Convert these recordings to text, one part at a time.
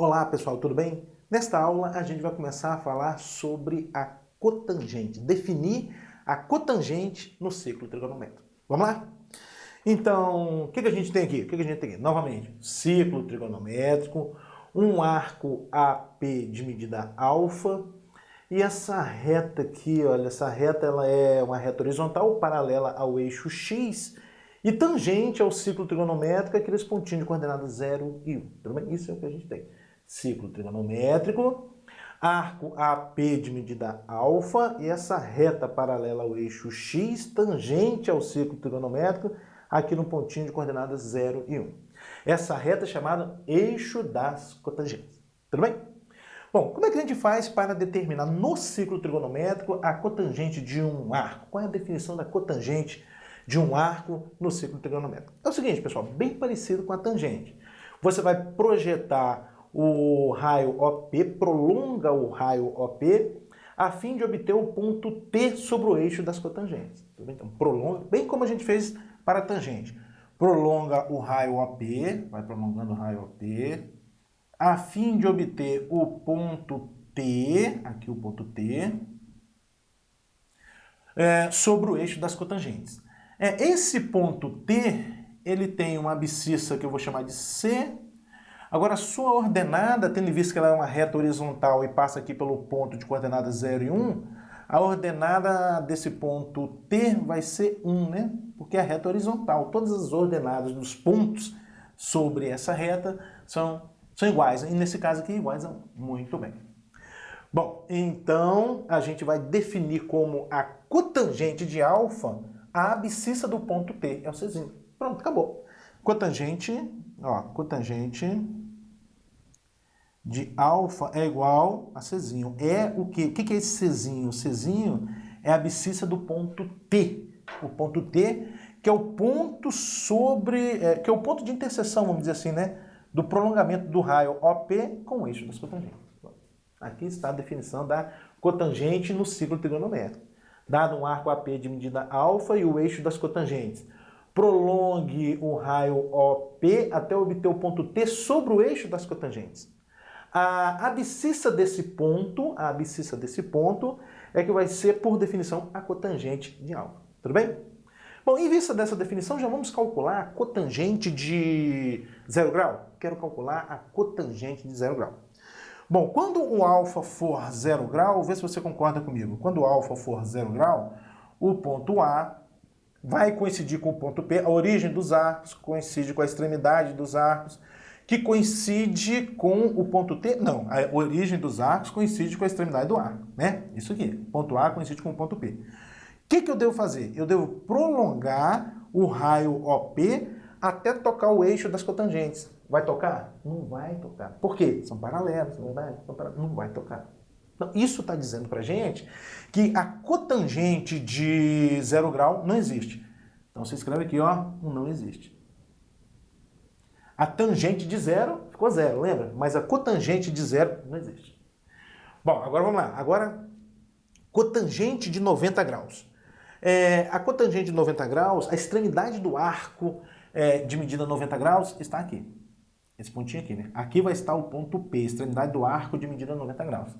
Olá pessoal, tudo bem? Nesta aula a gente vai começar a falar sobre a cotangente, definir a cotangente no ciclo trigonométrico. Vamos lá? Então, o que a gente tem aqui? O que a gente tem aqui? Novamente, ciclo trigonométrico, um arco AP de medida alfa, e essa reta aqui, olha, essa reta ela é uma reta horizontal paralela ao eixo X e tangente ao ciclo trigonométrico, aqueles pontinhos de coordenadas 0 e 1. Tudo bem? Isso é o que a gente tem. Ciclo trigonométrico, arco AP de medida alfa e essa reta paralela ao eixo X, tangente ao ciclo trigonométrico, aqui no pontinho de coordenadas 0 e 1. Essa reta é chamada eixo das cotangentes. Tudo bem? Bom, como é que a gente faz para determinar no ciclo trigonométrico a cotangente de um arco? Qual é a definição da cotangente de um arco no ciclo trigonométrico? É o seguinte, pessoal, bem parecido com a tangente. Você vai projetar o raio OP, prolonga o raio OP, a fim de obter o ponto T sobre o eixo das cotangentes. Então, prolonga, bem como a gente fez para a tangente. Prolonga o raio OP, vai prolongando o raio OP, a fim de obter o ponto T, aqui o ponto T, sobre o eixo das cotangentes. Esse ponto T, ele tem uma abscissa que eu vou chamar de C. Agora, a sua ordenada, tendo em vista que ela é uma reta horizontal e passa aqui pelo ponto de coordenadas 0 e 1, a ordenada desse ponto T vai ser 1, né? Porque é a reta horizontal. Todas as ordenadas dos pontos sobre essa reta são iguais. E nesse caso aqui, iguais a 1. Muito bem. Bom, então a gente vai definir como a cotangente de alfa a abscissa do ponto T. É o Czinho. Pronto, acabou. Cotangente de alfa é igual a Czinho. É o quê? O que é esse Czinho? O Czinho é a abscissa do ponto T. O ponto T, que é o ponto que é o ponto de interseção, vamos dizer assim, né? Do prolongamento do raio OP com o eixo das cotangentes. Aqui está a definição da cotangente no ciclo trigonométrico. Dado um arco AP de medida alfa e o eixo das cotangentes, prolongue o raio OP até obter o ponto T sobre o eixo das cotangentes. A abscissa desse ponto é que vai ser, por definição, a cotangente de alfa. Tudo bem? Bom, em vista dessa definição, já vamos calcular a cotangente de 0 grau. Quero calcular a cotangente de 0 grau. Bom, quando o alfa for 0 grau, vê se você concorda comigo. Quando o alfa for 0 grau, o ponto A vai coincidir com o ponto P, a origem dos arcos coincide com a extremidade dos arcos, que coincide com o ponto T. Não, a origem dos arcos coincide com a extremidade do arco, né? Isso aqui, ponto A coincide com o ponto P. O que eu devo fazer? Eu devo prolongar o raio OP até tocar o eixo das cotangentes. Vai tocar? Não vai tocar. Por quê? São paralelos, não vai? Não vai tocar. Então, isso está dizendo para a gente que a cotangente de 0 grau não existe. Então, você escreve aqui, ó, não existe. A tangente de 0 ficou 0, lembra? Mas a cotangente de 0 não existe. Bom, agora vamos lá. Agora, cotangente de 90 graus. A cotangente de 90 graus, a extremidade do arco de medida 90 graus está aqui. Esse pontinho aqui, né? Aqui vai estar o ponto P, extremidade do arco de medida 90 graus.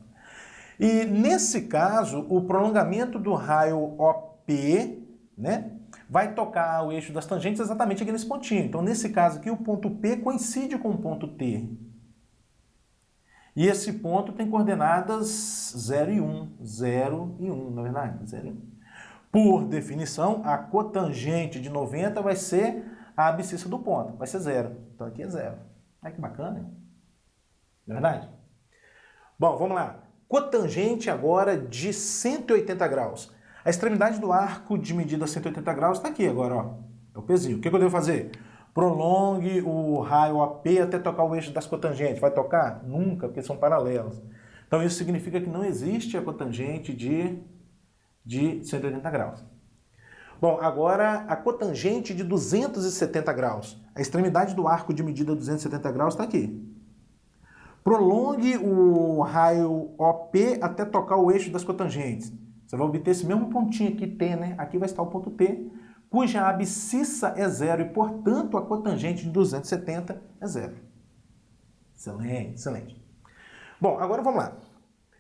E nesse caso, o prolongamento do raio OP, né, vai tocar o eixo das tangentes exatamente aqui nesse pontinho. Então, nesse caso aqui, o ponto P coincide com o ponto T. E esse ponto tem coordenadas 0 e 1. 0 e 1, na verdade, 0 e 1. Por definição, a cotangente de 90 vai ser a abscissa do ponto, vai ser 0. Então aqui é 0. Olha que bacana, hein? Não é verdade? Bom, vamos lá. Cotangente agora de 180 graus. A extremidade do arco de medida 180 graus está aqui agora, ó. É o pezinho. O que eu devo fazer? Prolongue o raio AP até tocar o eixo das cotangentes. Vai tocar? Nunca, porque são paralelos. Então isso significa que não existe a cotangente de 180 graus. Bom, agora a cotangente de 270 graus. A extremidade do arco de medida 270 graus está aqui. Prolongue o raio OP até tocar o eixo das cotangentes. Você vai obter esse mesmo pontinho aqui, T, né? Aqui vai estar o ponto T, cuja abscissa é 0 e, portanto, a cotangente de 270 é 0. Excelente, excelente. Bom, agora vamos lá.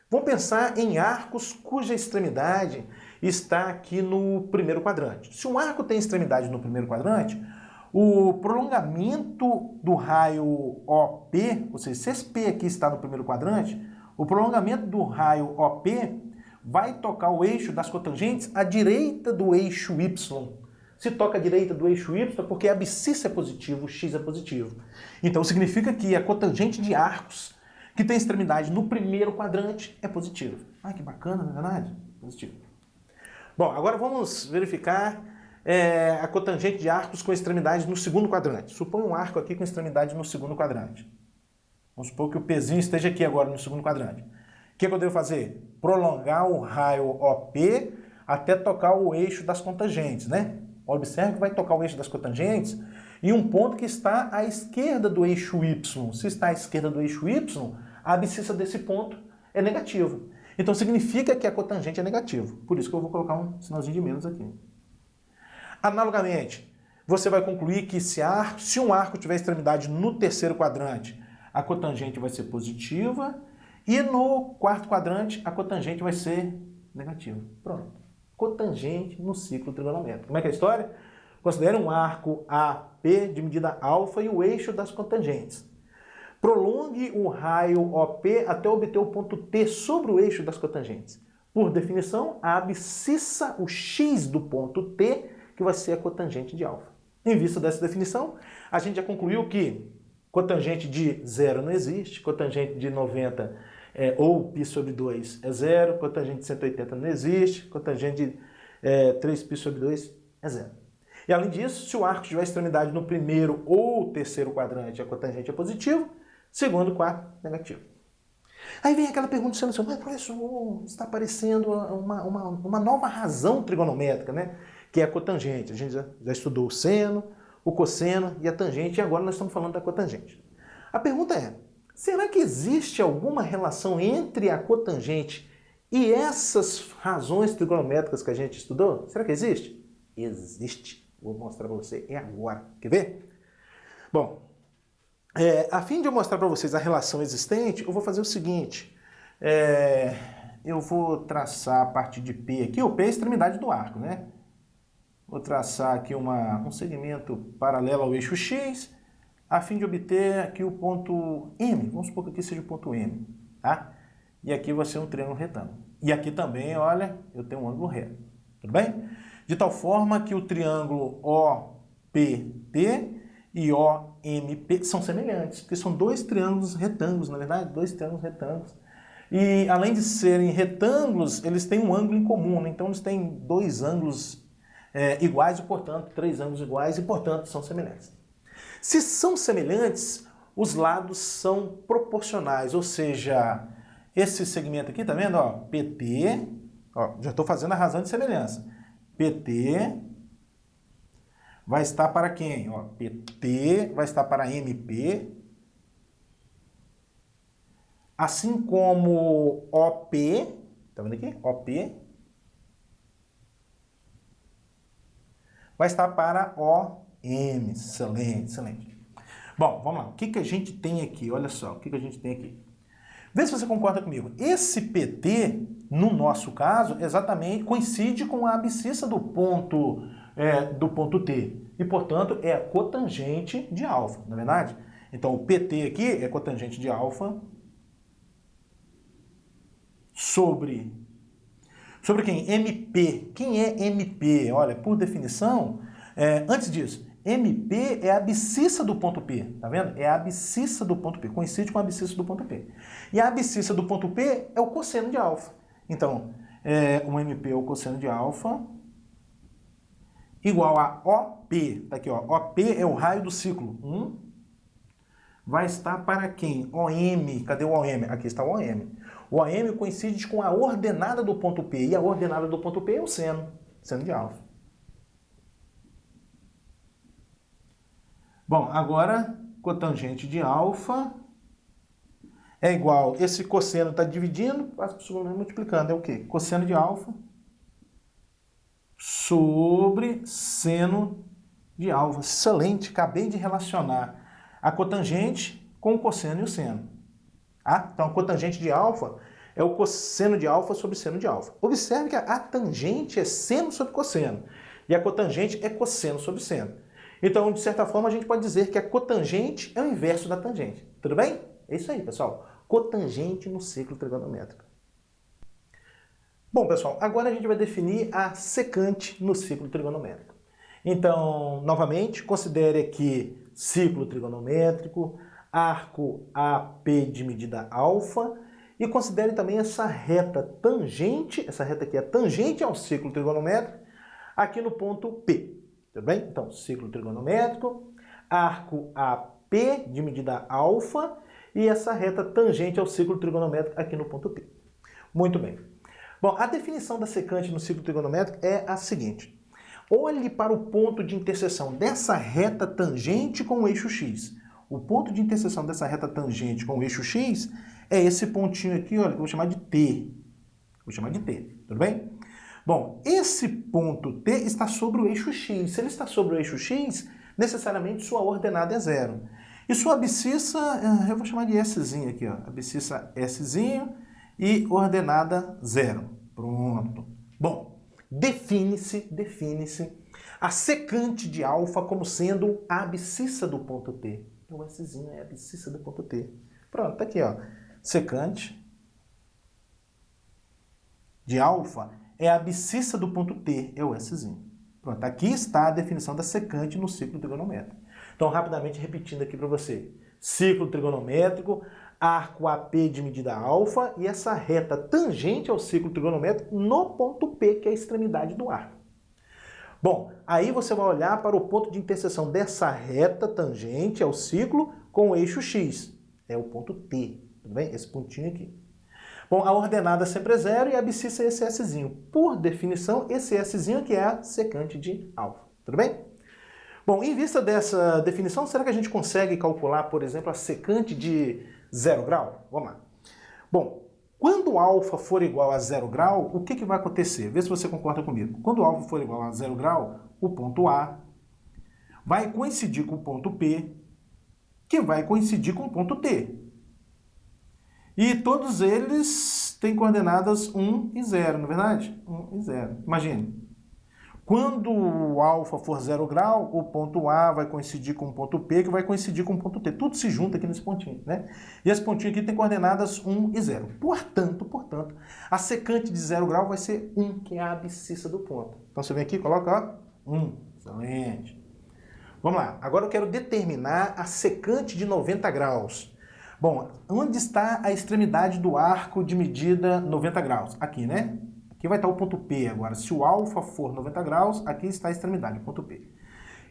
Vamos pensar em arcos cuja extremidade está aqui no primeiro quadrante. Se um arco tem extremidade no primeiro quadrante, o prolongamento do raio OP, ou seja, se esse P aqui está no primeiro quadrante, o prolongamento do raio OP vai tocar o eixo das cotangentes à direita do eixo Y. Se toca à direita do eixo Y é porque a abscissa é positivo, o X é positivo. Então significa que a cotangente de arcos que tem extremidade no primeiro quadrante é positiva. Ah, que bacana, não é verdade? Positivo. Bom, agora vamos verificar a cotangente de arcos com extremidade no segundo quadrante. Suponha um arco aqui com extremidade no segundo quadrante. Vamos supor que o Pzinho esteja aqui agora no segundo quadrante. O que eu devo fazer? Prolongar o raio OP até tocar o eixo das cotangentes, né? Observe que vai tocar o eixo das cotangentes em um ponto que está à esquerda do eixo Y. Se está à esquerda do eixo Y, a abscissa desse ponto é negativa. Então significa que a cotangente é negativa. Por isso que eu vou colocar um sinalzinho de menos aqui. Analogamente, você vai concluir que se um arco tiver extremidade no terceiro quadrante, a cotangente vai ser positiva e no quarto quadrante a cotangente vai ser negativa. Pronto. Cotangente no ciclo trigonométrico. Como é que é a história? Considere um arco AP de medida alfa e o eixo das cotangentes. Prolongue o raio OP até obter o ponto T sobre o eixo das cotangentes. Por definição, a abscissa, o X do ponto T, que vai ser a cotangente de alfa. Em vista dessa definição, a gente já concluiu que cotangente de 0 não existe, cotangente de 90 ou π sobre 2 é 0, cotangente de 180 não existe, cotangente de 3π sobre 2 é 0. E além disso, se o arco tiver extremidade no primeiro ou terceiro quadrante, a cotangente é positivo, segundo e quarto, negativo. Aí vem aquela pergunta dizendo assim, mas professor, está aparecendo uma nova razão trigonométrica, né? Que é a cotangente. A gente já estudou o seno, o cosseno e a tangente, e agora nós estamos falando da cotangente. A pergunta é, será que existe alguma relação entre a cotangente e essas razões trigonométricas que a gente estudou? Será que existe? Existe. Vou mostrar para você, é agora. Quer ver? Bom, a fim de eu mostrar para vocês a relação existente, eu vou fazer o seguinte. Eu vou traçar a partir de P aqui, o P é a extremidade do arco, né? Vou traçar aqui um segmento paralelo ao eixo X, a fim de obter aqui o ponto M. Vamos supor que aqui seja o ponto M, tá? E aqui vai ser um triângulo retângulo. E aqui também, olha, eu tenho um ângulo reto. Tudo bem? De tal forma que o triângulo OPT e OMP são semelhantes, porque são dois triângulos retângulos, na verdade, dois triângulos retângulos. E além de serem retângulos, eles têm um ângulo em comum, né? Então eles têm dois ângulos iguais e, portanto, três ângulos iguais e, portanto, são semelhantes. Se são semelhantes, os lados são proporcionais, ou seja, esse segmento aqui, tá vendo? Ó, PT, ó, já estou fazendo a razão de semelhança. PT vai estar para quem? Ó, PT vai estar para MP, assim como OP, tá vendo aqui? OP vai estar para OM. Excelente, excelente. Bom, vamos lá. O que a gente tem aqui? Olha só, o que a gente tem aqui. Vê se você concorda comigo. Esse PT, no nosso caso, exatamente coincide com a abscissa do ponto T. E, portanto, é a cotangente de alfa, não é verdade? Então, o PT aqui é cotangente de alfa sobre quem? MP. Quem é MP? Olha, por definição, antes disso, MP é a abscissa do ponto P, tá vendo? É a abscissa do ponto P, coincide com a abscissa do ponto P. E a abscissa do ponto P é o cosseno de alfa. Então, o MP é o cosseno de alfa igual a OP, tá aqui, ó, OP é o raio do ciclo, vai estar para quem? OM, cadê o OM? Aqui está o OM. O OM coincide com a ordenada do ponto P, e a ordenada do ponto P é o seno de alfa. Bom, agora, cotangente de alfa é igual, esse cosseno está dividindo, passa para o segundo multiplicando, é o quê? Cosseno de alfa sobre seno de alfa. Excelente, acabei de relacionar a cotangente com o cosseno e o seno. Tá? Então, a cotangente de alfa é o cosseno de alfa sobre seno de alfa. Observe que a tangente é seno sobre cosseno e a cotangente é cosseno sobre seno. Então, de certa forma, a gente pode dizer que a cotangente é o inverso da tangente. Tudo bem? É isso aí, pessoal. Cotangente no ciclo trigonométrico. Bom, pessoal, agora a gente vai definir a secante no ciclo trigonométrico. Então, novamente, considere aqui ciclo trigonométrico, arco AP de medida alfa, e considere também essa reta tangente, essa reta aqui é tangente ao ciclo trigonométrico, aqui no ponto P. Tudo bem? Então, ciclo trigonométrico, arco AP de medida alfa, e essa reta tangente ao ciclo trigonométrico aqui no ponto P. Muito bem. Bom, a definição da secante no ciclo trigonométrico é a seguinte. Olhe para o ponto de interseção dessa reta tangente com o eixo x. O ponto de interseção dessa reta tangente com o eixo x é esse pontinho aqui, olha, que eu vou chamar de T. Vou chamar de T, tudo bem? Bom, esse ponto T está sobre o eixo x. Se ele está sobre o eixo x, necessariamente sua ordenada é zero. E sua abscissa, eu vou chamar de Szinho aqui, ó. Abscissa Szinho e ordenada zero. Pronto. Bom, define-se a secante de alfa como sendo a abscissa do ponto T. O Szinho é a abscissa do ponto T. Pronto, tá aqui, ó. Secante de alfa é a abscissa do ponto T, é o Szinho. Pronto, aqui está a definição da secante no ciclo trigonométrico. Então, rapidamente repetindo aqui para você. Ciclo trigonométrico, arco AP de medida alfa e essa reta tangente ao ciclo trigonométrico no ponto P, que é a extremidade do arco. Bom, aí você vai olhar para o ponto de interseção dessa reta tangente ao ciclo com o eixo x. É o ponto T, tudo bem? Esse pontinho aqui. Bom, a ordenada sempre é zero e a abscissa é esse Szinho. Por definição, esse Szinho que é a secante de alfa, tudo bem? Bom, em vista dessa definição, será que a gente consegue calcular, por exemplo, a secante de 0 grau? Vamos lá. Bom, quando alfa for igual a 0 grau, o que vai acontecer? Vê se você concorda comigo. Quando alfa for igual a 0 grau, o ponto A vai coincidir com o ponto P, que vai coincidir com o ponto T. E todos eles têm coordenadas 1 e 0, não é verdade? 1 e 0. Imagine. Quando o alfa for 0 grau, o ponto A vai coincidir com o ponto P, que vai coincidir com o ponto T. Tudo se junta aqui nesse pontinho, né? E esse pontinho aqui tem coordenadas 1 e 0. Portanto, a secante de 0 grau vai ser 1, que é a abscissa do ponto. Então você vem aqui e coloca, ó, 1. Excelente. Vamos lá. Agora eu quero determinar a secante de 90 graus. Bom, onde está a extremidade do arco de medida 90 graus? Aqui, né? Aqui vai estar o ponto P agora. Se o alfa for 90 graus, aqui está a extremidade, o ponto P.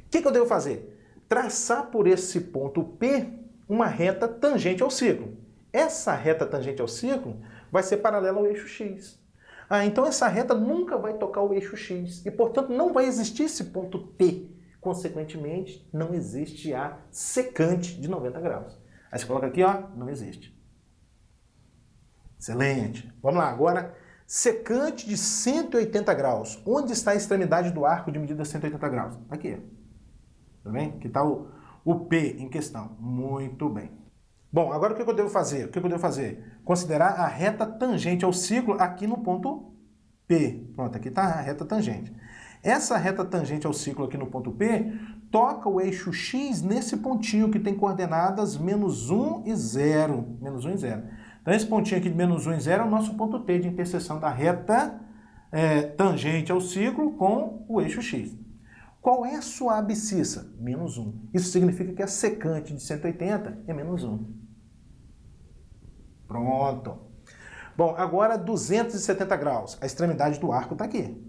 O que eu devo fazer? Traçar por esse ponto P uma reta tangente ao círculo. Essa reta tangente ao círculo vai ser paralela ao eixo x. Então essa reta nunca vai tocar o eixo x e, portanto, não vai existir esse ponto P. Consequentemente, não existe a secante de 90 graus. Aí você coloca aqui, ó, não existe. Excelente. Vamos lá, agora... secante de 180 graus. Onde está a extremidade do arco de medida 180 graus? Aqui. Tá bem? Aqui está o P em questão. Muito bem. Bom, agora o que eu devo fazer? Considerar a reta tangente ao ciclo aqui no ponto P. Pronto, aqui está a reta tangente. Essa reta tangente ao ciclo aqui no ponto P toca o eixo x nesse pontinho que tem coordenadas -1 e 0. -1 e 0. Então, esse pontinho aqui de -1 e 0 é o nosso ponto T de interseção da reta tangente ao ciclo com o eixo x. Qual é a sua abscissa? -1. Isso significa que a secante de 180 é -1. Pronto. Bom, agora 270 graus. A extremidade do arco está aqui.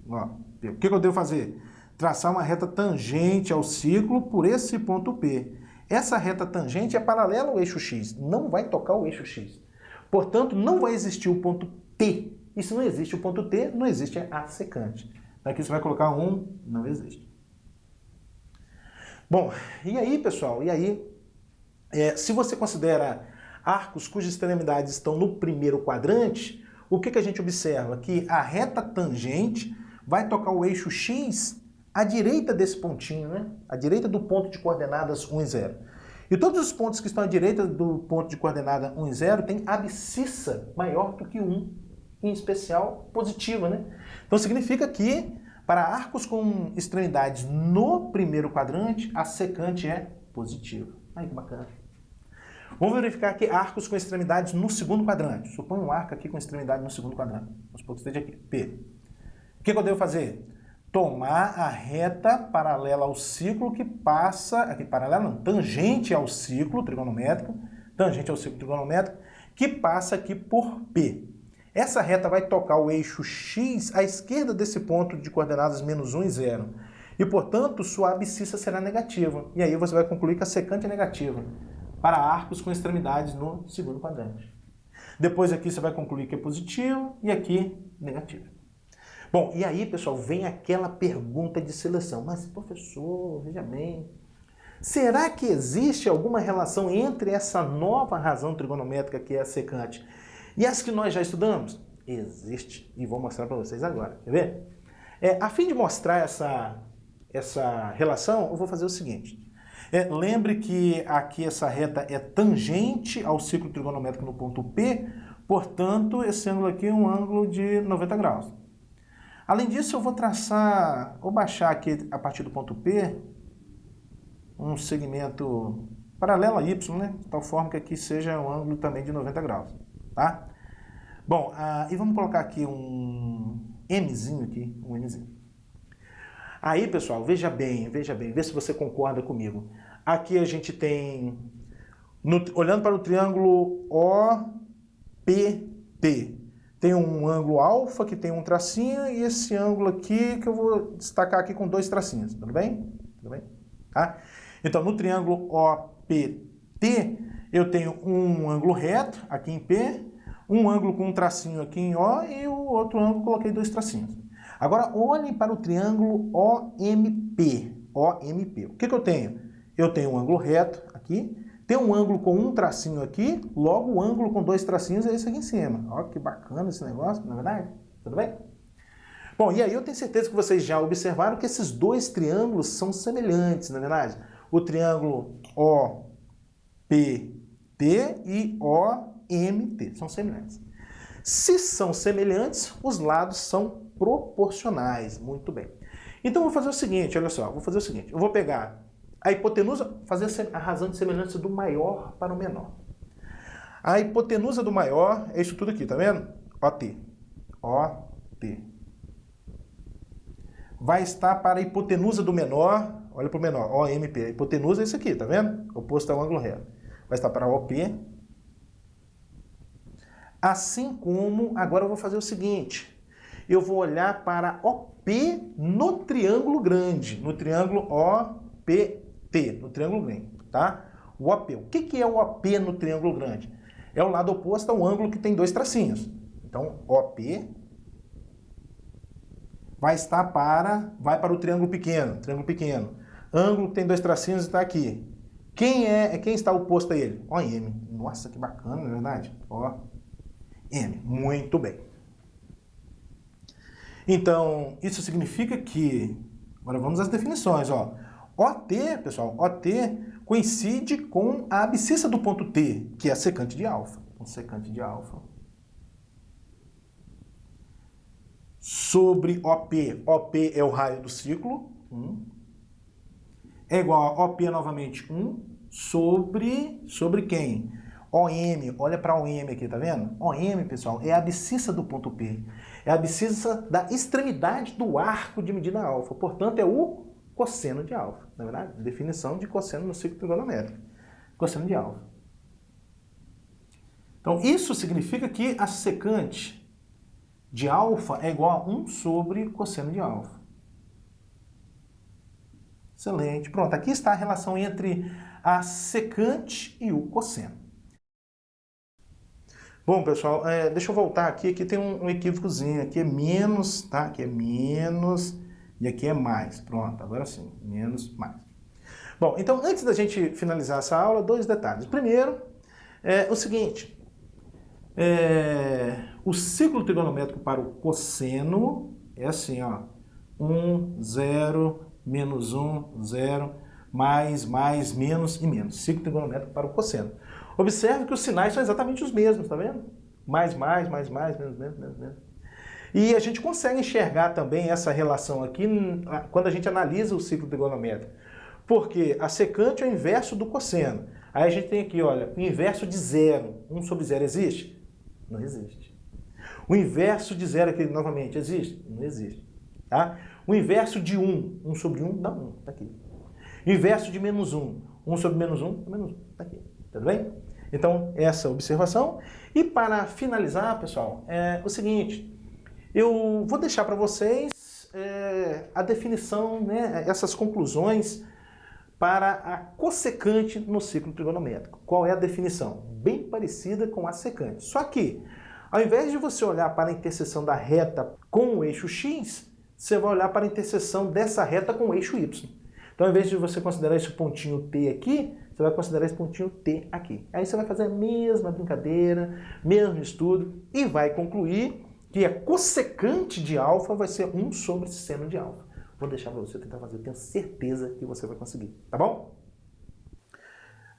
Ó, o que eu devo fazer? Traçar uma reta tangente ao ciclo por esse ponto P. Essa reta tangente é paralela ao eixo x, não vai tocar o eixo x. Portanto, não vai existir o ponto T. E se não existe o ponto T, não existe a secante. Aqui você vai colocar 1, não existe. Bom, e aí, pessoal? E aí, se você considera arcos cujas extremidades estão no primeiro quadrante, o que a gente observa? Que a reta tangente vai tocar o eixo x à direita desse pontinho, né? À direita do ponto de coordenadas 1 e 0. E todos os pontos que estão à direita do ponto de coordenada 1 e 0 têm abscissa maior do que 1, em especial positiva, né? Então significa que para arcos com extremidades no primeiro quadrante, a secante é positiva. Ai, que bacana. Vamos verificar aqui arcos com extremidades no segundo quadrante. Suponha um arco aqui com extremidade no segundo quadrante. Vamos supor que esteja aqui, P. O que eu devo fazer? Tomar a reta paralela ao ciclo que passa, aqui paralela não, tangente ao ciclo trigonométrico, que passa aqui por P. Essa reta vai tocar o eixo X à esquerda desse ponto de coordenadas menos 1 e 0. E, portanto, sua abscissa será negativa. E aí você vai concluir que a secante é negativa para arcos com extremidades no segundo quadrante. Depois aqui você vai concluir que é positivo e aqui negativo. Bom, e aí, pessoal, vem aquela pergunta de seleção. Mas, professor, veja bem, será que existe alguma relação entre essa nova razão trigonométrica que é a secante e as que nós já estudamos? Existe, e vou mostrar para vocês agora. Quer ver? A fim de mostrar essa relação, eu vou fazer o seguinte. Lembre que aqui essa reta é tangente ao ciclo trigonométrico no ponto P, portanto, esse ângulo aqui é um ângulo de 90 graus. Além disso, eu vou traçar, ou baixar aqui a partir do ponto P, um segmento paralelo a Y, né? De tal forma que aqui seja um ângulo também de 90 graus, tá? Bom, e vamos colocar aqui um Mzinho aqui, um Mzinho. Aí, pessoal, veja bem, vê se você concorda comigo. Aqui a gente tem, olhando para o triângulo OPT, tem um ângulo alfa que tem um tracinho e esse ângulo aqui que eu vou destacar aqui com 2 tracinhos, tudo bem? Tudo bem? Tá? Então, no triângulo OPT, eu tenho um ângulo reto aqui em P, um ângulo com um tracinho aqui em O e o outro ângulo coloquei 2 tracinhos. Agora, olhem para o triângulo OMP. O que eu tenho? Eu tenho um ângulo reto aqui, tem um ângulo com um tracinho aqui, logo o ângulo com 2 tracinhos é esse aqui em cima. Olha que bacana esse negócio, não é verdade? Tudo bem? Bom, e aí eu tenho certeza que vocês já observaram que esses 2 triângulos são semelhantes, não é verdade? O triângulo OPT e OMT são semelhantes. Se são semelhantes, os lados são proporcionais. Muito bem. Então eu vou fazer o seguinte, olha só, eu vou pegar a hipotenusa, fazer a razão de semelhança do maior para o menor. A hipotenusa do maior é isso tudo aqui, tá vendo? OT. Vai estar para a hipotenusa do menor, olha para o menor, OMP. A hipotenusa é isso aqui, tá vendo? Oposto ao ângulo reto. Vai estar para OP. Assim como, agora eu vou fazer o seguinte, eu vou olhar para OP no triângulo grande, no triângulo OPT, no triângulo grande, tá? O OP. O que é o OP no triângulo grande? É o lado oposto ao ângulo que tem 2 tracinhos. Então, OP vai para o triângulo pequeno, Ângulo que tem 2 tracinhos está aqui. Quem está oposto a ele? OM. Nossa, que bacana, não é verdade? OM. Muito bem. Então, isso significa que, agora vamos às definições, ó. OT, pessoal, OT coincide com a abscissa do ponto T, que é a secante de alfa. Então, secante de alfa sobre OP. OP é o raio do ciclo. É igual a OP novamente 1 sobre quem? OM, olha para OM aqui, tá vendo? OM, pessoal, é a abscissa do ponto P. É a abscissa da extremidade do arco de medida alfa. Portanto, é o cosseno de alfa. Na verdade, definição de cosseno no ciclo trigonométrico. Cosseno de alfa. Então, isso significa que a secante de alfa é igual a 1 sobre cosseno de alfa. Excelente. Pronto, aqui está a relação entre a secante e o cosseno. Bom, pessoal, deixa eu voltar aqui. Aqui tem um equívocozinho. Aqui é menos, tá? Aqui é menos e aqui é mais. Pronto, agora sim. Menos, mais. Bom, então, antes da gente finalizar essa aula, 2 detalhes. Primeiro, o seguinte. O ciclo trigonométrico para o cosseno é assim, ó. 1, 0, menos 1, 0. mais, menos e menos. Ciclo trigonométrico para o cosseno. Observe que os sinais são exatamente os mesmos, tá vendo? Mais, menos, menos. E a gente consegue enxergar também essa relação aqui quando a gente analisa o ciclo trigonométrico. Porque a secante é o inverso do cosseno. Aí a gente tem aqui, olha, o inverso de zero. 1 sobre zero existe? Não existe. O inverso de zero aqui, novamente, existe? Não existe. Tá? O inverso de 1, 1 sobre 1 dá 1, tá aqui. O inverso de menos 1, 1 sobre menos 1, menos 1, tá aqui. Tudo bem? Então, essa observação. E para finalizar, pessoal, é o seguinte, eu vou deixar para vocês a definição, né, essas conclusões para a cossecante no ciclo trigonométrico. Qual é a definição? Bem parecida com a secante. Só que, ao invés de você olhar para a interseção da reta com o eixo X, você vai olhar para a interseção dessa reta com o eixo Y. Então, ao invés de você considerar esse pontinho T aqui, você vai considerar esse pontinho T aqui. Aí você vai fazer a mesma brincadeira, mesmo estudo, e vai concluir que a cossecante de alfa vai ser 1 sobre seno de alfa. Vou deixar para você tentar fazer, tenho certeza que você vai conseguir, tá bom?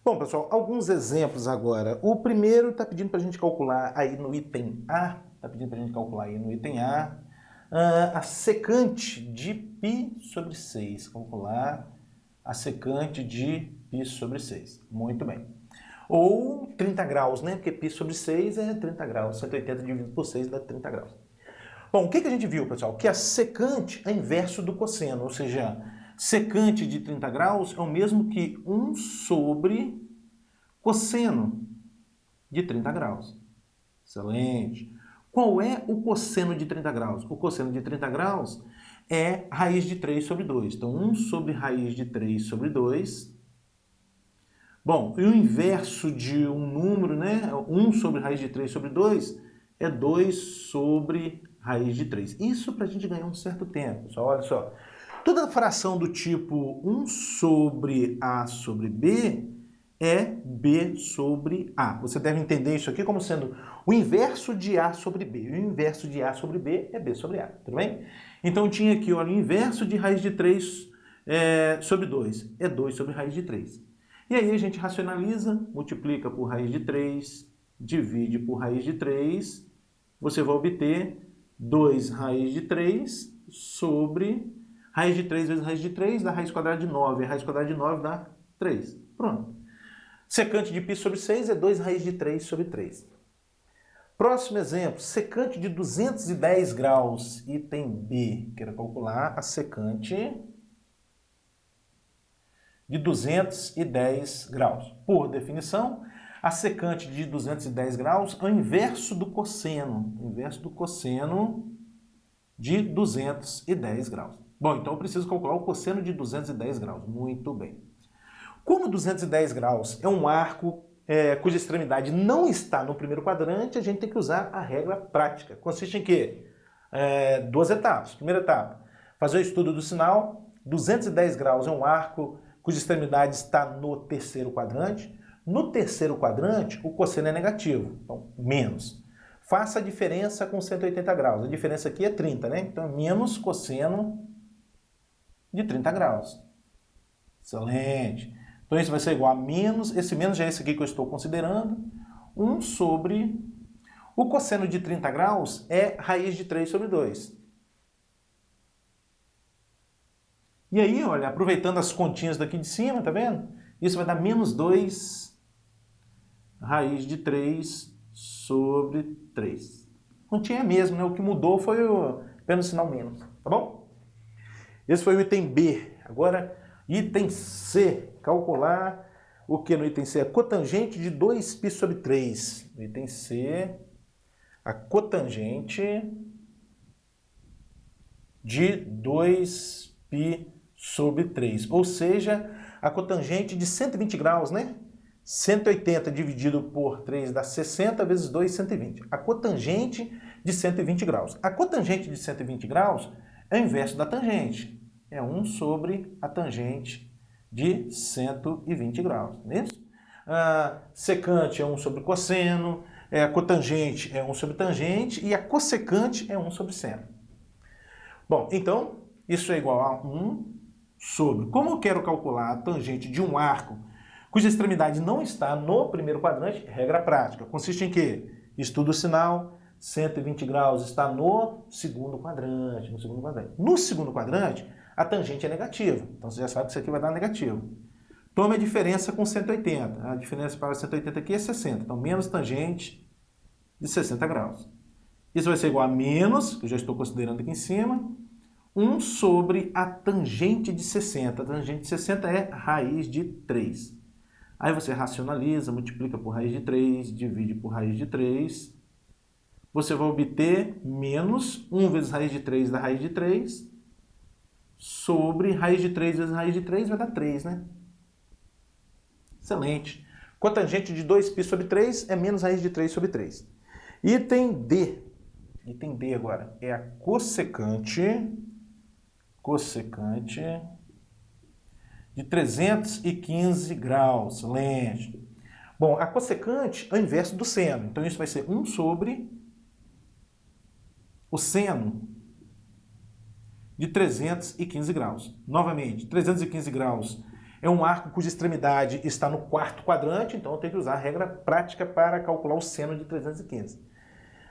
Bom, pessoal, alguns exemplos agora. O primeiro está pedindo para a gente calcular aí no item A, a secante de π sobre 6. Calcular a secante de π sobre 6. Muito bem. Ou 30 graus, né? Porque π sobre 6 é 30 graus. 180 dividido por 6 dá 30 graus. Bom, o que a gente viu, pessoal? Que a secante é inverso do cosseno, ou seja, secante de 30 graus é o mesmo que 1 sobre cosseno de 30 graus. Excelente. Qual é o cosseno de 30 graus? O cosseno de 30 graus é raiz de 3 sobre 2. Então, 1 sobre raiz de 3 sobre 2. Bom, e o inverso de um número, né? 1 sobre raiz de 3 sobre 2 é 2 sobre raiz de 3. Isso para a gente ganhar um certo tempo. Só, olha só. Toda fração do tipo 1 sobre A sobre B é B sobre A. Você deve entender isso aqui como sendo o inverso de A sobre B. O inverso de A sobre B é B sobre A. Tudo bem? Então tinha aqui, olha, o inverso de raiz de 3 sobre 2 é 2 sobre raiz de 3. E aí a gente racionaliza, multiplica por raiz de 3, divide por raiz de 3, você vai obter 2 raiz de 3 sobre raiz de 3 vezes raiz de 3 dá raiz quadrada de 9. A raiz quadrada de 9 dá 3. Pronto. Secante de π sobre 6 é 2 raiz de 3 sobre 3. Próximo exemplo, secante de 210 graus, item B. Quero calcular a secante de 210 graus. Por definição, a secante de 210 graus é o inverso do cosseno. O inverso do cosseno de 210 graus. Bom, então eu preciso calcular o cosseno de 210 graus. Muito bem. Como 210 graus é um arco cuja extremidade não está no primeiro quadrante, a gente tem que usar a regra prática. Consiste em quê? Duas etapas. Primeira etapa, fazer o estudo do sinal. 210 graus é um arco cuja extremidade está no terceiro quadrante. No terceiro quadrante, o cosseno é negativo, então menos. Faça a diferença com 180 graus. A diferença aqui é 30, né? Então, menos cosseno de 30 graus. Excelente. Então, isso vai ser igual a menos, esse menos já é esse aqui que eu estou considerando, 1 sobre... O cosseno de 30 graus é raiz de 3 sobre 2. E aí, olha, aproveitando as continhas daqui de cima, tá vendo? Isso vai dar menos 2 raiz de 3 sobre 3. Continha mesmo, né? O que mudou foi apenas o sinal menos, tá bom? Esse foi o item B. Agora, item C. Calcular o que no item C? A cotangente de 2π sobre 3. No item C, a cotangente de 2π sobre 3. Ou seja, a cotangente de 120 graus, né? 180 dividido por 3 dá 60 vezes 2, 120. A cotangente de 120 graus. A cotangente de 120 graus é o inverso da tangente. É 1 sobre a tangente de 120 graus. Não é isso? A secante é 1 sobre cosseno, a cotangente é 1 sobre tangente e a cossecante é 1 sobre seno. Bom, então, isso é igual a 1 sobre. Como eu quero calcular a tangente de um arco cuja extremidade não está no primeiro quadrante, regra prática. Consiste em quê? Estudo o sinal, 120 graus está no segundo quadrante. No segundo quadrante, a tangente é negativa. Então você já sabe que isso aqui vai dar negativo. Tome a diferença com 180. A diferença para 180 aqui é 60. Então, menos tangente de 60 graus. Isso vai ser igual a menos, que eu já estou considerando aqui em cima, 1 sobre a tangente de 60. A tangente de 60 é raiz de 3. Aí você racionaliza, multiplica por raiz de 3, divide por raiz de 3. Você vai obter menos 1 vezes raiz de 3 da raiz de 3 sobre raiz de 3 vezes raiz de 3 vai dar 3, né? Excelente. Cotangente de 2π sobre 3 é menos raiz de 3 sobre 3. Item D. Item D agora é a cossecante de 315 graus. Excelente. Bom, a cossecante é o inverso do seno. Então, isso vai ser 1 sobre o seno de 315 graus. Novamente, 315 graus é um arco cuja extremidade está no quarto quadrante, então eu tenho que usar a regra prática para calcular o seno de 315.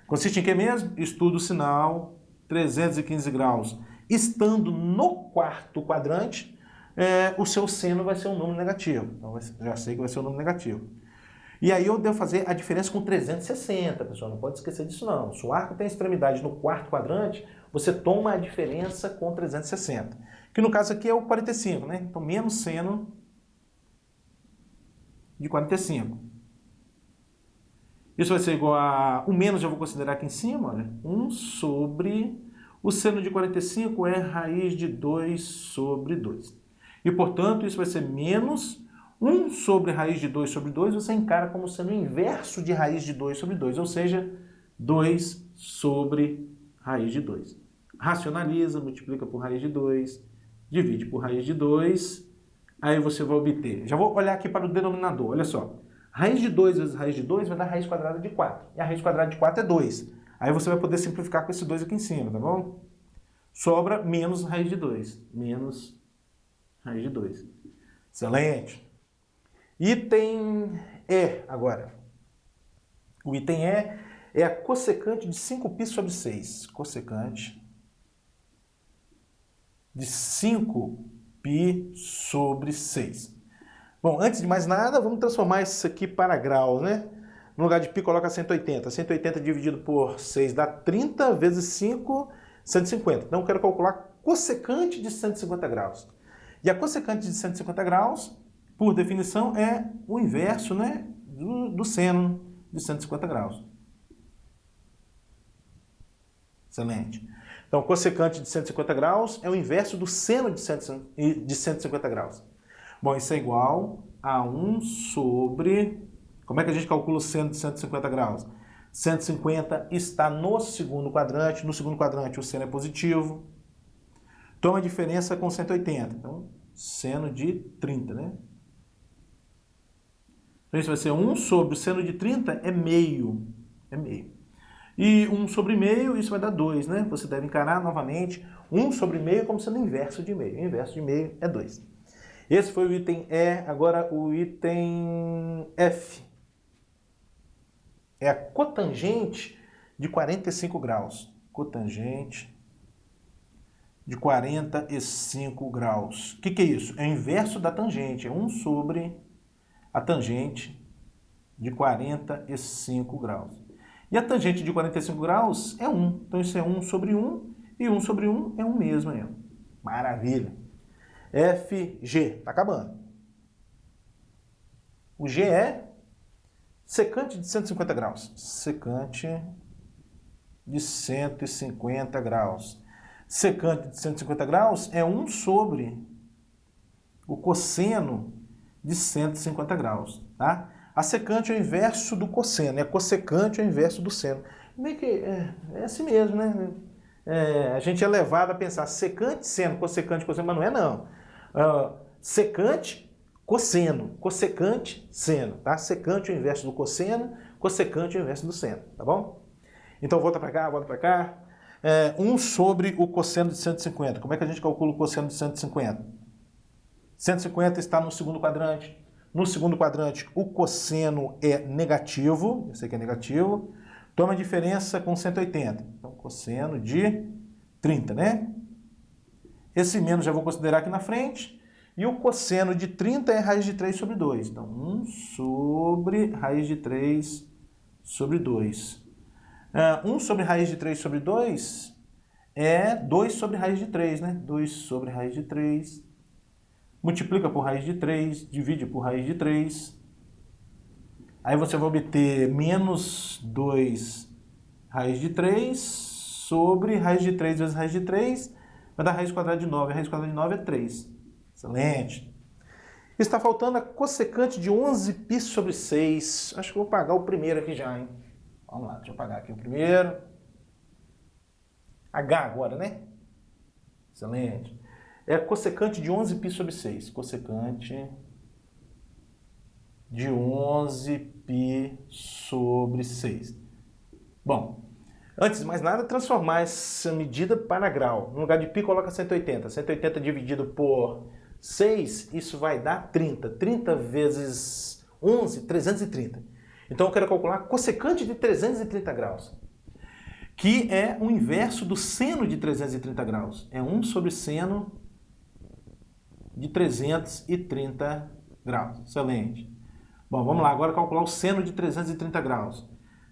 Consiste em que mesmo? Estudo o sinal, 315 graus. Estando no quarto quadrante, o seu seno vai ser um número negativo. Então, já sei que vai ser um número negativo. E aí eu devo fazer a diferença com 360, pessoal. Não pode esquecer disso, não. Se o arco tem extremidade no quarto quadrante, você toma a diferença com 360. Que no caso aqui é o 45, né? Então, menos seno de 45. Isso vai ser igual a... O menos eu vou considerar aqui em cima, olha. 1 sobre... O seno de 45 é raiz de 2 sobre 2. E, portanto, isso vai ser menos 1 sobre raiz de 2 sobre 2, você encara como sendo o inverso de raiz de 2 sobre 2, ou seja, 2 sobre raiz de 2. Racionaliza, multiplica por raiz de 2, divide por raiz de 2, aí você vai obter. Já vou olhar aqui para o denominador, olha só. Raiz de 2 vezes raiz de 2 vai dar raiz quadrada de 4. E a raiz quadrada de 4 é 2. Aí você vai poder simplificar com esse 2 aqui em cima, tá bom? Sobra menos raiz de 2. Menos raiz de 2. Excelente. Item E agora. O item E é a cossecante de 5π sobre 6. Cossecante de 5π sobre 6. Bom, antes de mais nada, vamos transformar isso aqui para graus, né? No lugar de π, coloca 180. 180 dividido por 6 dá 30, vezes 5, 150. Então, eu quero calcular cossecante de 150 graus. E a cossecante de 150 graus, por definição, é o inverso, né, do seno de 150 graus. Excelente. Então, cossecante de 150 graus é o inverso do seno de 150 graus. Bom, isso é igual a 1 sobre... Como é que a gente calcula o seno de 150 graus? 150 está no segundo quadrante. No segundo quadrante, o seno é positivo. Toma a diferença com 180. Então, seno de 30, né? Então, isso vai ser 1 sobre o seno de 30 é meio. É meio. E 1 sobre meio, isso vai dar 2, né? Você deve encarar novamente 1 sobre meio como sendo o inverso de meio. O inverso de meio é 2. Esse foi o item E. Agora o item F. É a cotangente de 45 graus. Cotangente de 45 graus. O que é isso? É o inverso da tangente. É 1 sobre a tangente de 45 graus. E a tangente de 45 graus é 1. Então isso é 1 sobre 1. E 1 sobre 1 é 1 mesmo. É. Maravilha. FG. Está acabando. O G é secante de 150 graus. Secante de 150 graus. Secante de 150 graus é 1 sobre o cosseno de 150 graus. Tá? A secante é o inverso do cosseno. E a cossecante é o inverso do seno. Meio que é assim mesmo, né? A gente é levado a pensar secante, seno, cossecante, cosseno, mas não é não. Secante, cosseno, cossecante, seno, tá? Secante é o inverso do cosseno, cossecante é o inverso do seno, tá bom? Então volta para cá, volta para cá. 1 sobre o cosseno de 150. Como é que a gente calcula o cosseno de 150? 150 está no segundo quadrante. No segundo quadrante, o cosseno é negativo, eu sei que é negativo. Toma a diferença com 180. Então, cosseno de 30, né? Esse menos já vou considerar aqui na frente. E o cosseno de 30 é raiz de 3 sobre 2. Então, 1 sobre raiz de 3 sobre 2. 1 sobre raiz de 3 sobre 2 é 2 sobre raiz de 3, né? 2 sobre raiz de 3. Multiplica por raiz de 3, divide por raiz de 3. Aí você vai obter menos 2 raiz de 3 sobre raiz de 3 vezes raiz de 3. Vai dar raiz quadrada de 9. A raiz quadrada de 9 é 3. Excelente. Está faltando a cossecante de 11π sobre 6. Acho que eu vou pagar o primeiro aqui já, hein? Vamos lá, deixa eu pagar aqui o primeiro. H agora, né? Excelente. É a cossecante de 11π sobre 6. Cossecante de 11π sobre 6. Bom, antes de mais nada, transformar essa medida para grau. No lugar de π, coloca 180. 180 dividido por 6, isso vai dar 30. 30 vezes 11, 330. Então eu quero calcular a cossecante de 330 graus, que é o inverso do seno de 330 graus. É 1 sobre seno de 330 graus. Excelente. Bom, vamos lá, agora calcular o seno de 330 graus.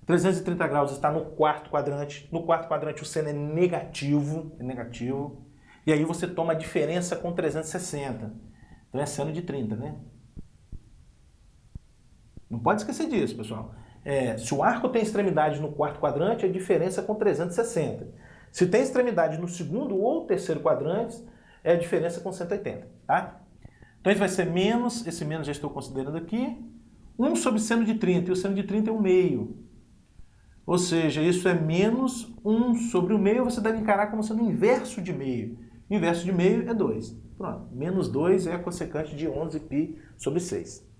330 graus está no quarto quadrante. No quarto quadrante o seno é negativo. E aí você toma a diferença com 360. Então é seno de 30, né? Não pode esquecer disso, pessoal. Se o arco tem extremidade no quarto quadrante, a diferença é com 360. Se tem extremidade no segundo ou terceiro quadrante, é a diferença com 180, tá? Então isso vai ser menos, esse menos já estou considerando aqui, 1 sobre seno de 30, e o seno de 30 é 1 meio. Ou seja, isso é menos 1 sobre o meio, você deve encarar como sendo o inverso de meio. O inverso de meio é 2. Pronto, menos 2 é a cossecante de 11π sobre 6.